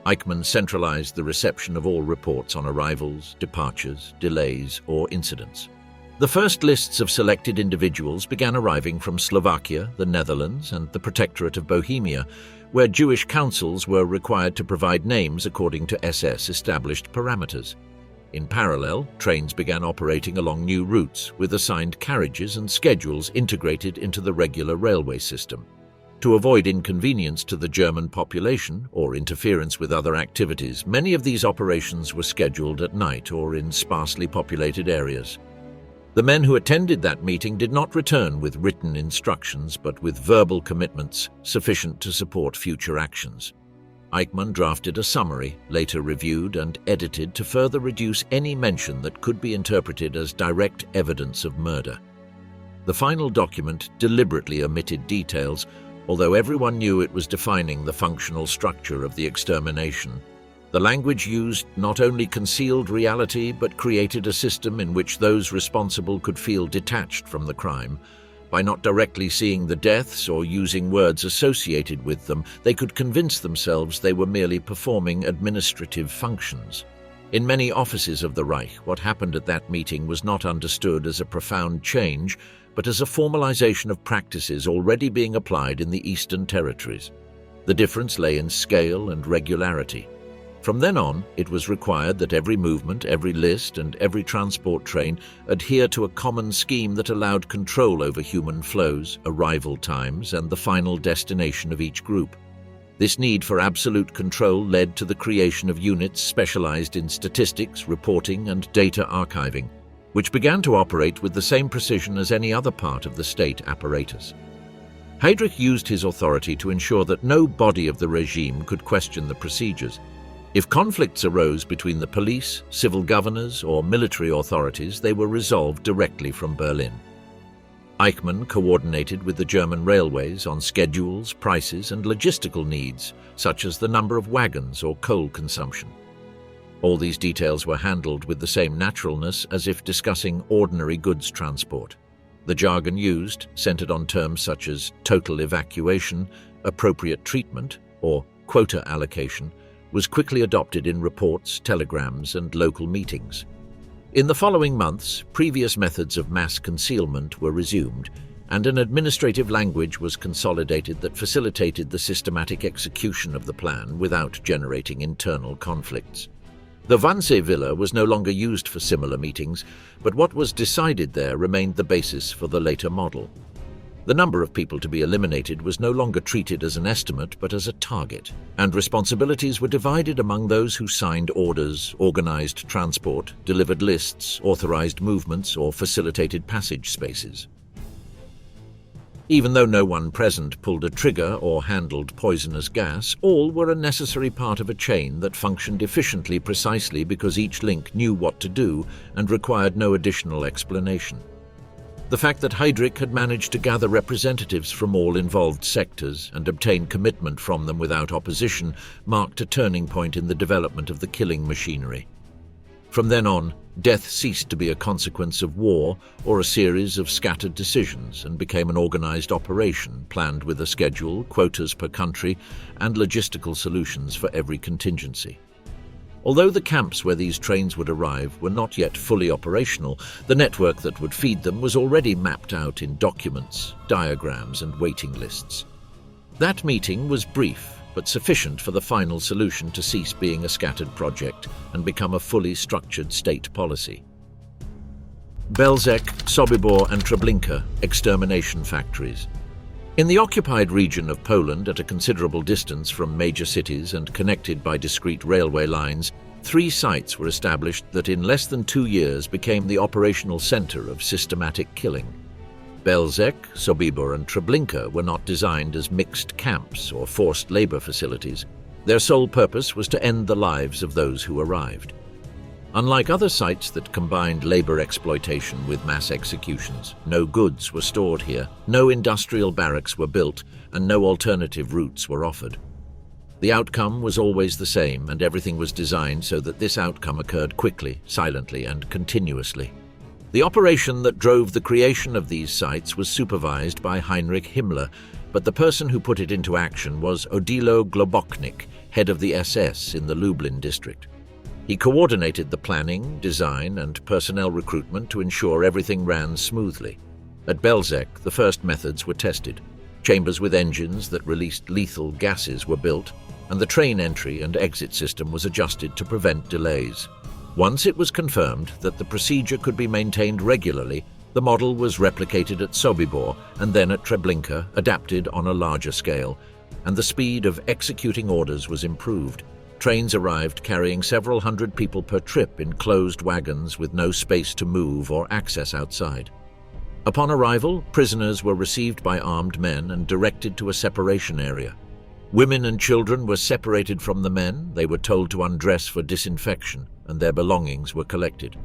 Eichmann centralized the reception of all reports on arrivals, departures, delays, or incidents. The first lists of selected individuals began arriving from Slovakia, the Netherlands, and the Protectorate of Bohemia, where Jewish councils were required to provide names according to SS-established parameters. In parallel, trains began operating along new routes, with assigned carriages and schedules integrated into the regular railway system. To avoid inconvenience to the German population or interference with other activities, many of these operations were scheduled at night or in sparsely populated areas. The men who attended that meeting did not return with written instructions, but with verbal commitments sufficient to support future actions. Eichmann drafted a summary, later reviewed and edited to further reduce any mention that could be interpreted as direct evidence of murder. The final document deliberately omitted details, although everyone knew it was defining the functional structure of the extermination. The language used not only concealed reality but created a system in which those responsible could feel detached from the crime. By not directly seeing the deaths or using words associated with them, they could convince themselves they were merely performing administrative functions. In many offices of the Reich, what happened at that meeting was not understood as a profound change, but as a formalization of practices already being applied in the Eastern territories. The difference lay in scale and regularity. From then on, it was required that every movement, every list, and every transport train adhere to a common scheme that allowed control over human flows, arrival times, and the final destination of each group. This need for absolute control led to the creation of units specialized in statistics, reporting, and data archiving, which began to operate with the same precision as any other part of the state apparatus. Heydrich used his authority to ensure that no body of the regime could question the procedures. If conflicts arose between the police, civil governors, or military authorities, they were resolved directly from Berlin. Eichmann coordinated with the German railways on schedules, prices, and logistical needs, such as the number of wagons or coal consumption. All these details were handled with the same naturalness as if discussing ordinary goods transport. The jargon used, centered on terms such as total evacuation, appropriate treatment, or quota allocation, was quickly adopted in reports, telegrams, and local meetings. In the following months, previous methods of mass concealment were resumed, and an administrative language was consolidated that facilitated the systematic execution of the plan without generating internal conflicts. The Wannsee Villa was no longer used for similar meetings, but what was decided there remained the basis for the later model. The number of people to be eliminated was no longer treated as an estimate but as a target, and responsibilities were divided among those who signed orders, organized transport, delivered lists, authorized movements, or facilitated passage spaces. Even though no one present pulled a trigger or handled poisonous gas, all were a necessary part of a chain that functioned efficiently precisely because each link knew what to do and required no additional explanation. The fact that Heydrich had managed to gather representatives from all involved sectors and obtain commitment from them without opposition marked a turning point in the development of the killing machinery. From then on, death ceased to be a consequence of war or a series of scattered decisions and became an organized operation planned with a schedule, quotas per country, and logistical solutions for every contingency. Although the camps where these trains would arrive were not yet fully operational, the network that would feed them was already mapped out in documents, diagrams, and waiting lists. That meeting was brief, but sufficient for the final solution to cease being a scattered project and become a fully structured state policy. Belzec, Sobibor, and Treblinka, extermination factories. In the occupied region of Poland, at a considerable distance from major cities and connected by discrete railway lines, 3 sites were established that in less than 2 years became the operational center of systematic killing. Belzec, Sobibor, and Treblinka were not designed as mixed camps or forced labor facilities. Their sole purpose was to end the lives of those who arrived. Unlike other sites that combined labor exploitation with mass executions, no goods were stored here, no industrial barracks were built, and no alternative routes were offered. The outcome was always the same, and everything was designed so that this outcome occurred quickly, silently, and continuously. The operation that drove the creation of these sites was supervised by Heinrich Himmler, but the person who put it into action was Odilo Globoknik, head of the SS in the Lublin district. He coordinated the planning, design, and personnel recruitment to ensure everything ran smoothly. At Belzec, the first methods were tested. Chambers with engines that released lethal gases were built, and the train entry and exit system was adjusted to prevent delays. Once it was confirmed that the procedure could be maintained regularly, the model was replicated at Sobibor and then at Treblinka, adapted on a larger scale, and the speed of executing orders was improved. Trains arrived carrying several hundred people per trip in closed wagons with no space to move or access outside. Upon arrival, prisoners were received by armed men and directed to a separation area. Women and children were separated from the men, they were told to undress for disinfection, and their belongings were collected.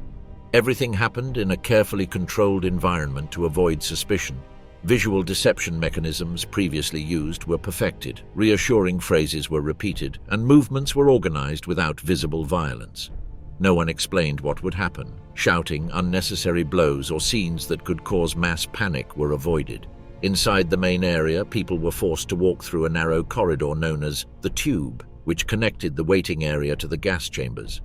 Everything happened in a carefully controlled environment to avoid suspicion. Visual deception mechanisms previously used were perfected, reassuring phrases were repeated, and movements were organized without visible violence. No one explained what would happen. Shouting, unnecessary blows, or scenes that could cause mass panic were avoided. Inside the main area, people were forced to walk through a narrow corridor known as the tube, which connected the waiting area to the gas chambers.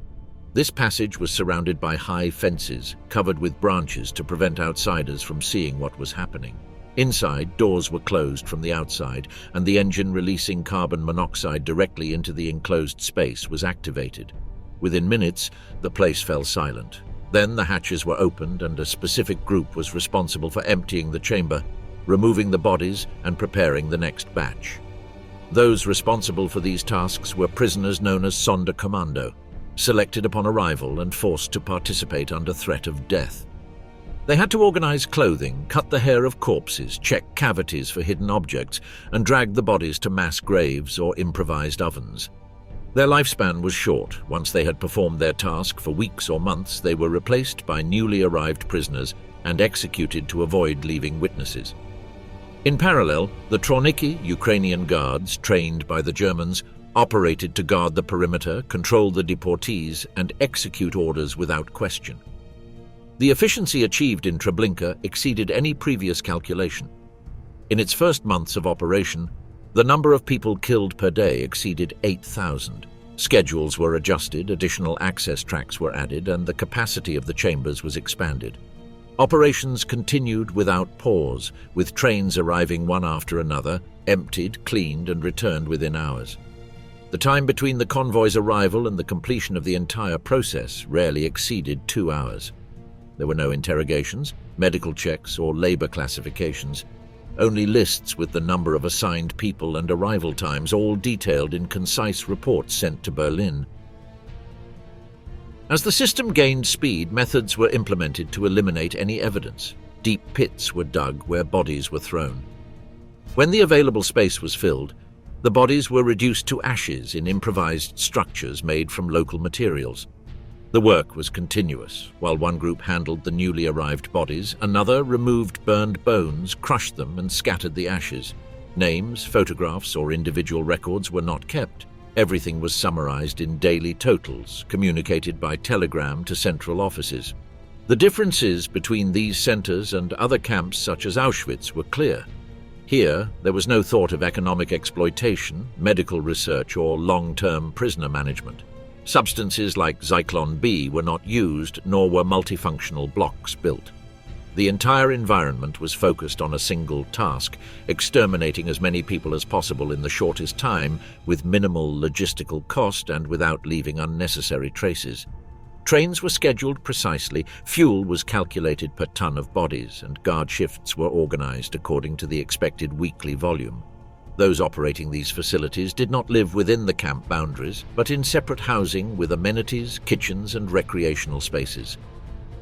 This passage was surrounded by high fences, covered with branches to prevent outsiders from seeing what was happening. Inside, doors were closed from the outside, and the engine releasing carbon monoxide directly into the enclosed space was activated. Within minutes, the place fell silent. Then the hatches were opened, and a specific group was responsible for emptying the chamber, removing the bodies, and preparing the next batch. Those responsible for these tasks were prisoners known as Sonderkommando, selected upon arrival and forced to participate under threat of death. They had to organize clothing, cut the hair of corpses, check cavities for hidden objects, and drag the bodies to mass graves or improvised ovens. Their lifespan was short. Once they had performed their task for weeks or months, they were replaced by newly arrived prisoners and executed to avoid leaving witnesses. In parallel, the Troniki, Ukrainian guards trained by the Germans, operated to guard the perimeter, control the deportees, and execute orders without question. The efficiency achieved in Treblinka exceeded any previous calculation. In its first months of operation, the number of people killed per day exceeded 8,000. Schedules were adjusted, additional access tracks were added, and the capacity of the chambers was expanded. Operations continued without pause, with trains arriving one after another, emptied, cleaned, and returned within hours. The time between the convoy's arrival and the completion of the entire process rarely exceeded 2 hours. There were no interrogations, medical checks, or labor classifications, only lists with the number of assigned people and arrival times, all detailed in concise reports sent to Berlin. As the system gained speed, methods were implemented to eliminate any evidence. Deep pits were dug where bodies were thrown. When the available space was filled, the bodies were reduced to ashes in improvised structures made from local materials. The work was continuous. While one group handled the newly arrived bodies, another removed burned bones, crushed them, and scattered the ashes. Names, photographs, or individual records were not kept. Everything was summarized in daily totals, communicated by telegram to central offices. The differences between these centers and other camps such as Auschwitz were clear. Here, there was no thought of economic exploitation, medical research, or long-term prisoner management. Substances like Cyclon B were not used, nor were multifunctional blocks built. The entire environment was focused on a single task, exterminating as many people as possible in the shortest time, with minimal logistical cost and without leaving unnecessary traces. Trains were scheduled precisely, fuel was calculated per ton of bodies, and guard shifts were organized according to the expected weekly volume. Those operating these facilities did not live within the camp boundaries, but in separate housing with amenities, kitchens, and recreational spaces.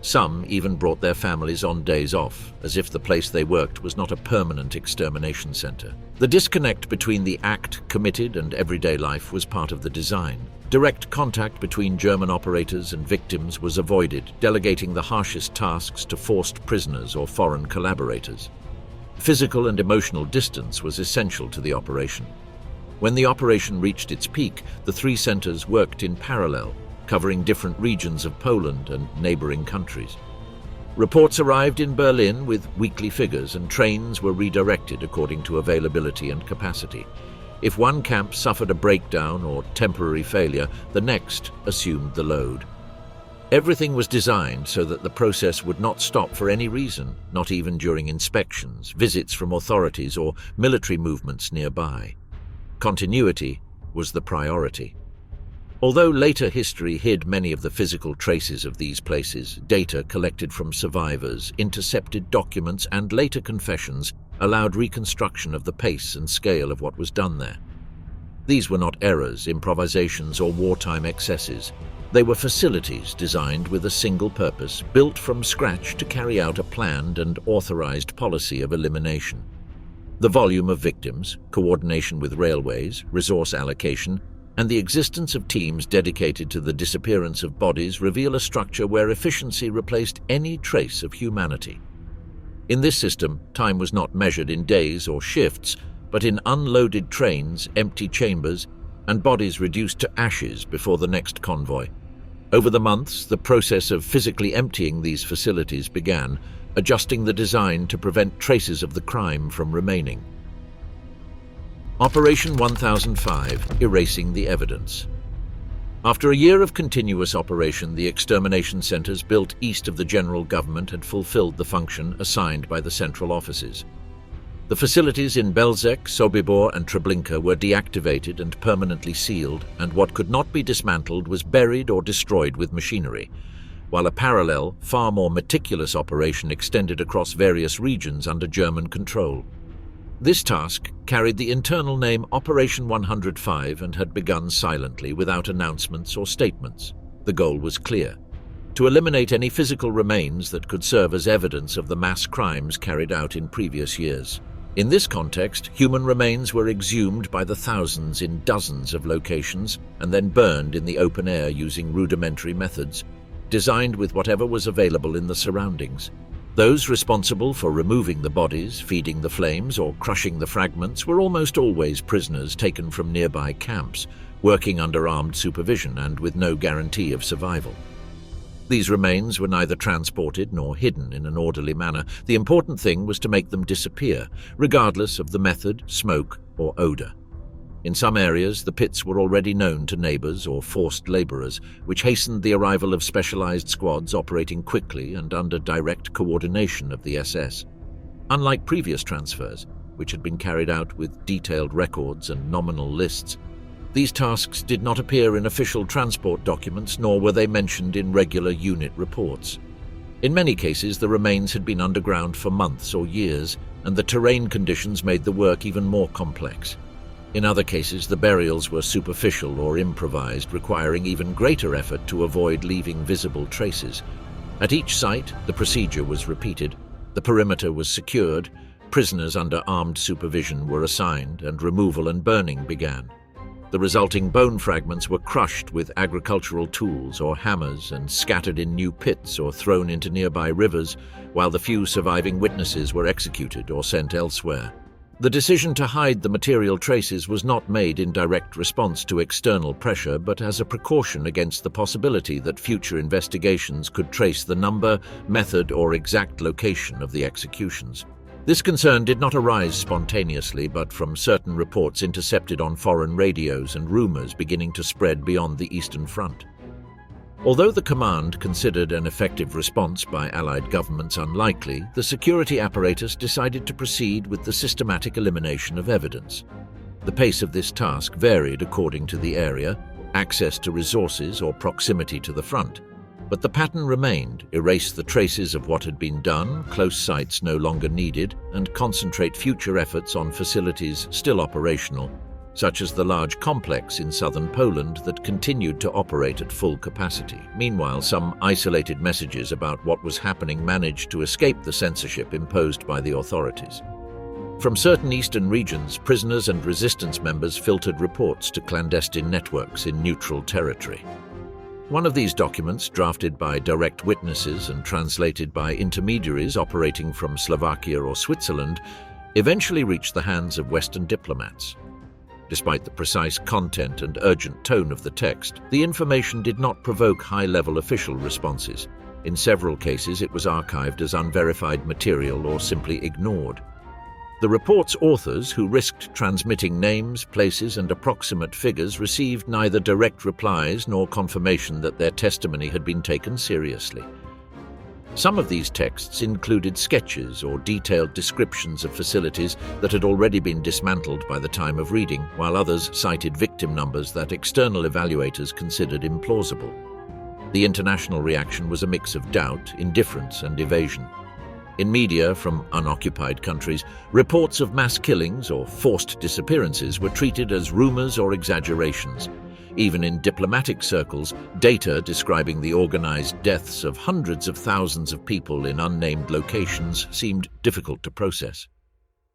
Some even brought their families on days off, as if the place they worked was not a permanent extermination center. The disconnect between the act committed and everyday life was part of the design. Direct contact between German operators and victims was avoided, delegating the harshest tasks to forced prisoners or foreign collaborators. Physical and emotional distance was essential to the operation. When the operation reached its peak, the three centers worked in parallel, covering different regions of Poland and neighboring countries. Reports arrived in Berlin with weekly figures, and trains were redirected according to availability and capacity. If one camp suffered a breakdown or temporary failure, the next assumed the load. Everything was designed so that the process would not stop for any reason, not even during inspections, visits from authorities, or military movements nearby. Continuity was the priority. Although later history hid many of the physical traces of these places, data collected from survivors, intercepted documents, and later confessions allowed reconstruction of the pace and scale of what was done there. These were not errors, improvisations, or wartime excesses. They were facilities designed with a single purpose, built from scratch to carry out a planned and authorized policy of elimination. The volume of victims, coordination with railways, resource allocation, and the existence of teams dedicated to the disappearance of bodies reveal a structure where efficiency replaced any trace of humanity. In this system, time was not measured in days or shifts, but in unloaded trains, empty chambers, and bodies reduced to ashes before the next convoy. Over the months, the process of physically emptying these facilities began, adjusting the design to prevent traces of the crime from remaining. Operation 1005, Erasing the Evidence. After a year of continuous operation, the extermination centers built east of the general government had fulfilled the function assigned by the central offices. The facilities in Belzec, Sobibor, and Treblinka were deactivated and permanently sealed, and what could not be dismantled was buried or destroyed with machinery, while a parallel, far more meticulous operation extended across various regions under German control. This task carried the internal name Operation 105 and had begun silently, without announcements or statements. The goal was clear: to eliminate any physical remains that could serve as evidence of the mass crimes carried out in previous years. In this context, human remains were exhumed by the thousands in dozens of locations and then burned in the open air using rudimentary methods, designed with whatever was available in the surroundings. Those responsible for removing the bodies, feeding the flames, or crushing the fragments were almost always prisoners taken from nearby camps, working under armed supervision and with no guarantee of survival. These remains were neither transported nor hidden in an orderly manner. The important thing was to make them disappear, regardless of the method, smoke, or odor. In some areas, the pits were already known to neighbors or forced laborers, which hastened the arrival of specialized squads operating quickly and under direct coordination of the SS. Unlike previous transfers, which had been carried out with detailed records and nominal lists, These tasks did not appear in official transport documents, nor were they mentioned in regular unit reports. In many cases, the remains had been underground for months or years, and the terrain conditions made the work even more complex. In other cases, the burials were superficial or improvised, requiring even greater effort to avoid leaving visible traces. At each site, the procedure was repeated, the perimeter was secured, prisoners under armed supervision were assigned, and removal and burning began. The resulting bone fragments were crushed with agricultural tools or hammers and scattered in new pits or thrown into nearby rivers, while the few surviving witnesses were executed or sent elsewhere. The decision to hide the material traces was not made in direct response to external pressure, but as a precaution against the possibility that future investigations could trace the number, method, or exact location of the executions. This concern did not arise spontaneously, but from certain reports intercepted on foreign radios and rumors beginning to spread beyond the Eastern Front. Although the command considered an effective response by Allied governments unlikely, the security apparatus decided to proceed with the systematic elimination of evidence. The pace of this task varied according to the area, access to resources, or proximity to the front. But the pattern remained: erase the traces of what had been done, close sites no longer needed, and concentrate future efforts on facilities still operational, such as the large complex in southern Poland that continued to operate at full capacity. Meanwhile, some isolated messages about what was happening managed to escape the censorship imposed by the authorities. From certain eastern regions, prisoners and resistance members filtered reports to clandestine networks in neutral territory. One of these documents, drafted by direct witnesses and translated by intermediaries operating from Slovakia or Switzerland, eventually reached the hands of Western diplomats. Despite the precise content and urgent tone of the text, the information did not provoke high-level official responses. In several cases, it was archived as unverified material or simply ignored. The report's authors, who risked transmitting names, places, and approximate figures, received neither direct replies nor confirmation that their testimony had been taken seriously. Some of these texts included sketches or detailed descriptions of facilities that had already been dismantled by the time of reading, while others cited victim numbers that external evaluators considered implausible. The international reaction was a mix of doubt, indifference, and evasion. In media from unoccupied countries, reports of mass killings or forced disappearances were treated as rumors or exaggerations. Even in diplomatic circles, data describing the organized deaths of hundreds of thousands of people in unnamed locations seemed difficult to process.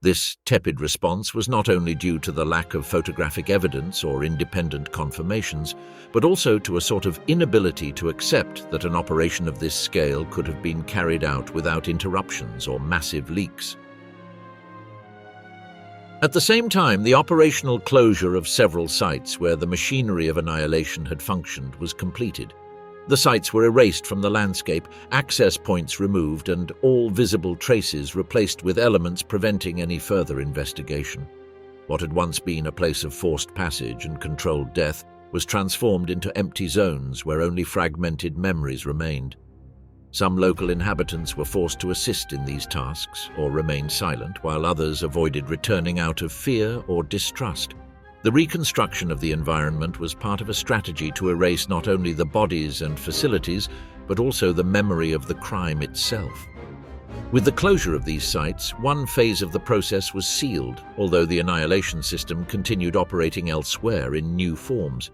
This tepid response was not only due to the lack of photographic evidence or independent confirmations, but also to a sort of inability to accept that an operation of this scale could have been carried out without interruptions or massive leaks. At the same time, the operational closure of several sites where the machinery of annihilation had functioned was completed. The sites were erased from the landscape, access points removed, and all visible traces replaced with elements preventing any further investigation. What had once been a place of forced passage and controlled death was transformed into empty zones where only fragmented memories remained. Some local inhabitants were forced to assist in these tasks or remain silent, while others avoided returning out of fear or distrust. The reconstruction of the environment was part of a strategy to erase not only the bodies and facilities, but also the memory of the crime itself. With the closure of these sites, one phase of the process was sealed, although the annihilation system continued operating elsewhere in new forms.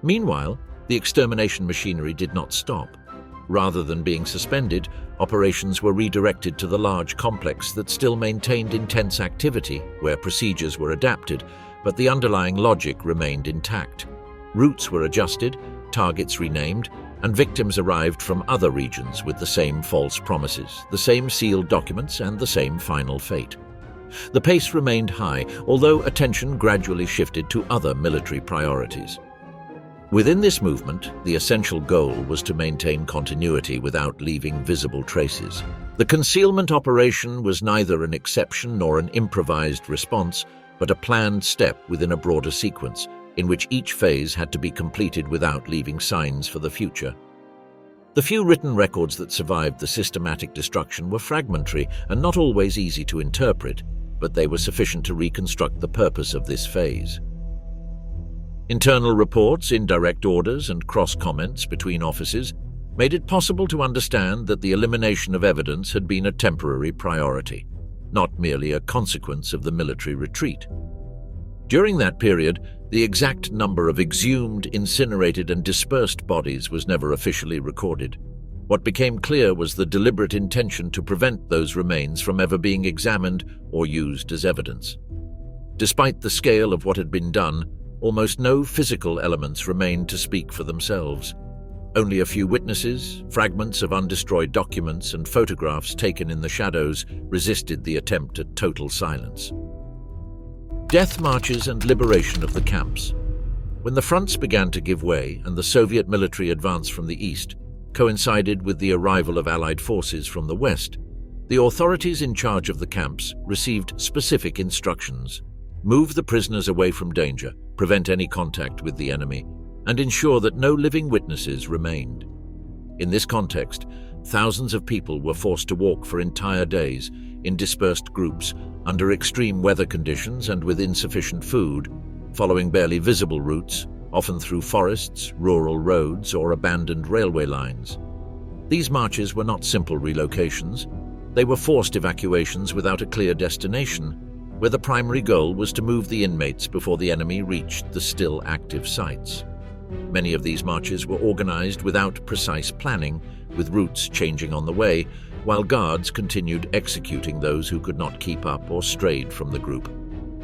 Meanwhile, the extermination machinery did not stop. Rather than being suspended, operations were redirected to the large complex that still maintained intense activity, where procedures were adapted, but the underlying logic remained intact. Routes were adjusted, targets renamed, and victims arrived from other regions with the same false promises, the same sealed documents, and the same final fate. The pace remained high, although attention gradually shifted to other military priorities. Within this movement, the essential goal was to maintain continuity without leaving visible traces. The concealment operation was neither an exception nor an improvised response, but a planned step within a broader sequence, in which each phase had to be completed without leaving signs for the future. The few written records that survived the systematic destruction were fragmentary and not always easy to interpret, but they were sufficient to reconstruct the purpose of this phase. Internal reports, indirect orders, and cross-comments between offices made it possible to understand that the elimination of evidence had been a temporary priority, not merely a consequence of the military retreat. During that period, the exact number of exhumed, incinerated, and dispersed bodies was never officially recorded. What became clear was the deliberate intention to prevent those remains from ever being examined or used as evidence. Despite the scale of what had been done, almost no physical elements remained to speak for themselves. Only a few witnesses, fragments of undestroyed documents, and photographs taken in the shadows resisted the attempt at total silence. Death marches and liberation of the camps. When the fronts began to give way and the Soviet military advance from the east coincided with the arrival of Allied forces from the west, the authorities in charge of the camps received specific instructions: move the prisoners away from danger, prevent any contact with the enemy, and ensure that no living witnesses remained. In this context, thousands of people were forced to walk for entire days in dispersed groups under extreme weather conditions and with insufficient food, following barely visible routes, often through forests, rural roads, or abandoned railway lines. These marches were not simple relocations. They were forced evacuations without a clear destination, where the primary goal was to move the inmates before the enemy reached the still active sites. Many of these marches were organized without precise planning, with routes changing on the way, while guards continued executing those who could not keep up or strayed from the group.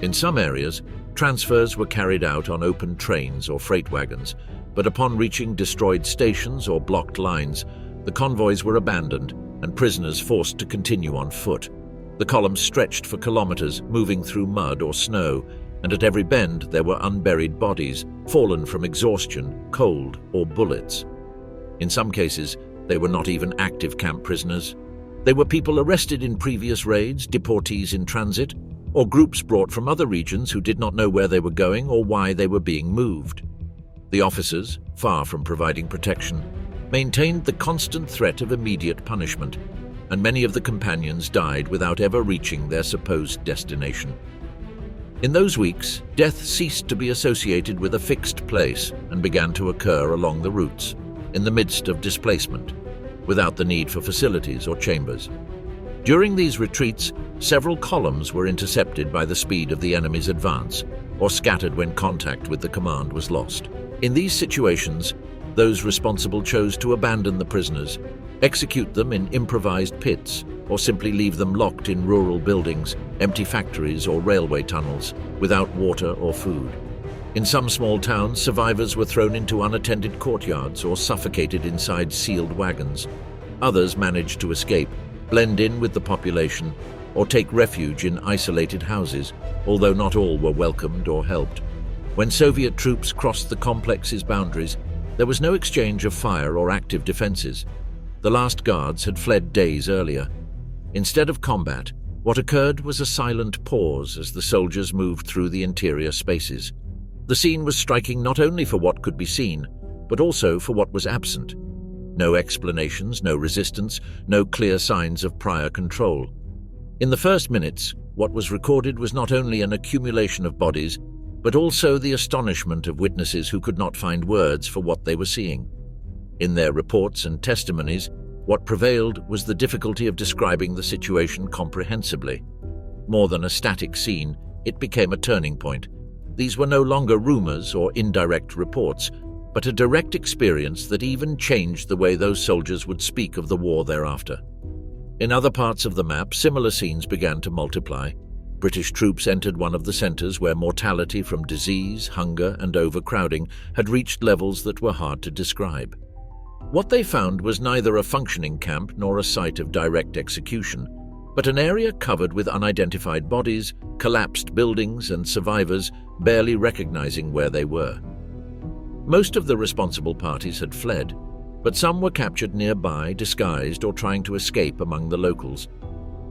In some areas, transfers were carried out on open trains or freight wagons, but upon reaching destroyed stations or blocked lines, the convoys were abandoned and prisoners forced to continue on foot. The columns stretched for kilometers, moving through mud or snow, and at every bend there were unburied bodies, fallen from exhaustion, cold, or bullets. In some cases, they were not even active camp prisoners. They were people arrested in previous raids, deportees in transit, or groups brought from other regions who did not know where they were going or why they were being moved. The officers, far from providing protection, maintained the constant threat of immediate punishment, and many of the companions died without ever reaching their supposed destination. In those weeks, death ceased to be associated with a fixed place and began to occur along the routes, in the midst of displacement, without the need for facilities or chambers. During these retreats, several columns were intercepted by the speed of the enemy's advance, or scattered when contact with the command was lost. In these situations, those responsible chose to abandon the prisoners, execute them in improvised pits, or simply leave them locked in rural buildings, empty factories, or railway tunnels, without water or food. In some small towns, survivors were thrown into unattended courtyards or suffocated inside sealed wagons. Others managed to escape, blend in with the population, or take refuge in isolated houses, although not all were welcomed or helped. When Soviet troops crossed the complex's boundaries, there was no exchange of fire or active defenses. The last guards had fled days earlier. Instead of combat, what occurred was a silent pause as the soldiers moved through the interior spaces. The scene was striking not only for what could be seen, but also for what was absent. No explanations, no resistance, no clear signs of prior control. In the first minutes, what was recorded was not only an accumulation of bodies, but also the astonishment of witnesses who could not find words for what they were seeing. In their reports and testimonies, what prevailed was the difficulty of describing the situation comprehensibly. More than a static scene, it became a turning point. These were no longer rumors or indirect reports, but a direct experience that even changed the way those soldiers would speak of the war thereafter. In other parts of the map, similar scenes began to multiply. British troops entered one of the centers where mortality from disease, hunger, and overcrowding had reached levels that were hard to describe. What they found was neither a functioning camp nor a site of direct execution, but an area covered with unidentified bodies, collapsed buildings, and survivors barely recognizing where they were. Most of the responsible parties had fled, but some were captured nearby, disguised, or trying to escape among the locals.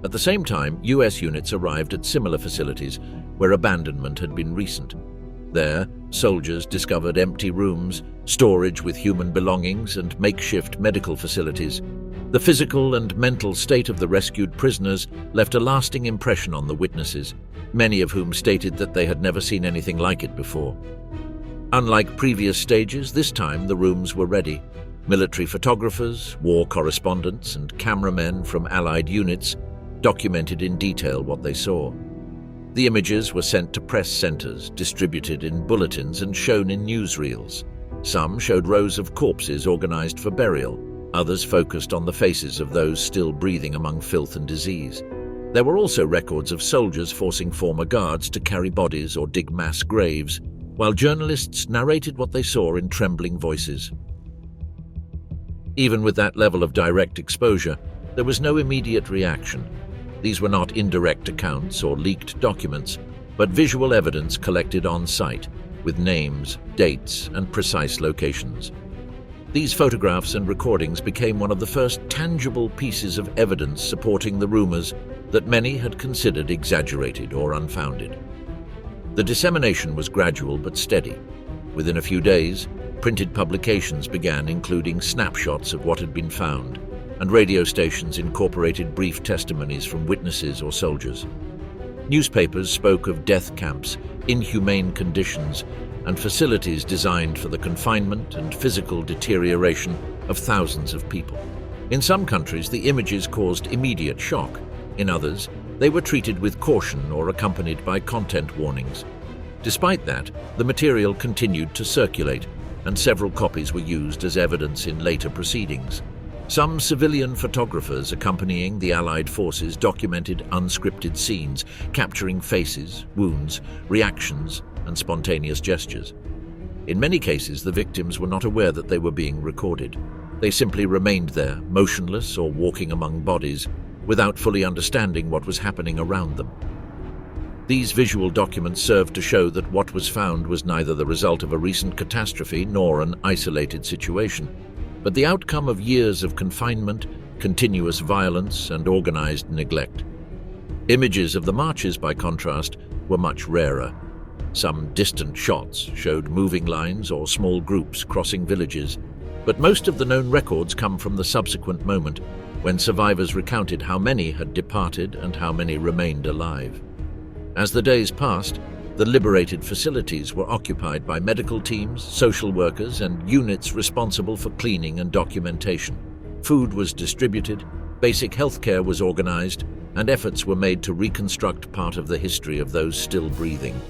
At the same time, US units arrived at similar facilities where abandonment had been recent. There, soldiers discovered empty rooms, storage with human belongings, and makeshift medical facilities. The physical and mental state of the rescued prisoners left a lasting impression on the witnesses, many of whom stated that they had never seen anything like it before. Unlike previous stages, this time the rooms were ready. Military photographers, war correspondents, and cameramen from Allied units documented in detail what they saw. The images were sent to press centers, distributed in bulletins and shown in newsreels. Some showed rows of corpses organized for burial, others focused on the faces of those still breathing among filth and disease. There were also records of soldiers forcing former guards to carry bodies or dig mass graves, while journalists narrated what they saw in trembling voices. Even with that level of direct exposure, there was no immediate reaction. These were not indirect accounts or leaked documents, but visual evidence collected on site, with names, dates, and precise locations. These photographs and recordings became one of the first tangible pieces of evidence supporting the rumors that many had considered exaggerated or unfounded. The dissemination was gradual but steady. Within a few days, printed publications began including snapshots of what had been found, and radio stations incorporated brief testimonies from witnesses or soldiers. Newspapers spoke of death camps, inhumane conditions, and facilities designed for the confinement and physical deterioration of thousands of people. In some countries, the images caused immediate shock. In others, they were treated with caution or accompanied by content warnings. Despite that, the material continued to circulate, and several copies were used as evidence in later proceedings. Some civilian photographers accompanying the Allied forces documented unscripted scenes, capturing faces, wounds, reactions, and spontaneous gestures. In many cases, the victims were not aware that they were being recorded. They simply remained there, motionless or walking among bodies, without fully understanding what was happening around them. These visual documents served to show that what was found was neither the result of a recent catastrophe nor an isolated situation, but the outcome of years of confinement, continuous violence, and organized neglect. Images of the marches, by contrast, were much rarer. Some distant shots showed moving lines or small groups crossing villages, but most of the known records come from the subsequent moment, when survivors recounted how many had departed and how many remained alive. As the days passed, the liberated facilities were occupied by medical teams, social workers, and units responsible for cleaning and documentation. Food was distributed, basic healthcare was organized, and efforts were made to reconstruct part of the history of those still breathing.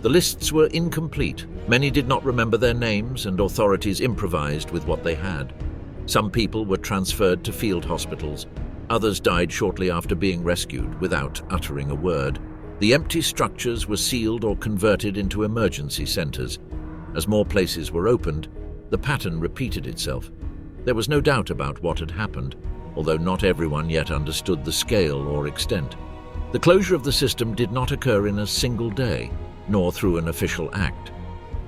The lists were incomplete. Many did not remember their names, and authorities improvised with what they had. Some people were transferred to field hospitals. Others died shortly after being rescued without uttering a word. The empty structures were sealed or converted into emergency centers. As more places were opened, the pattern repeated itself. There was no doubt about what had happened, although not everyone yet understood the scale or extent. The closure of the system did not occur in a single day, nor through an official act.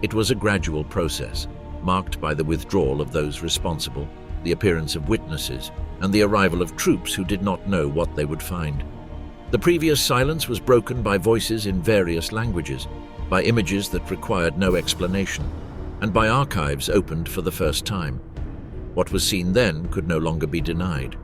It was a gradual process, marked by the withdrawal of those responsible, the appearance of witnesses, and the arrival of troops who did not know what they would find. The previous silence was broken by voices in various languages, by images that required no explanation, and by archives opened for the first time. What was seen then could no longer be denied.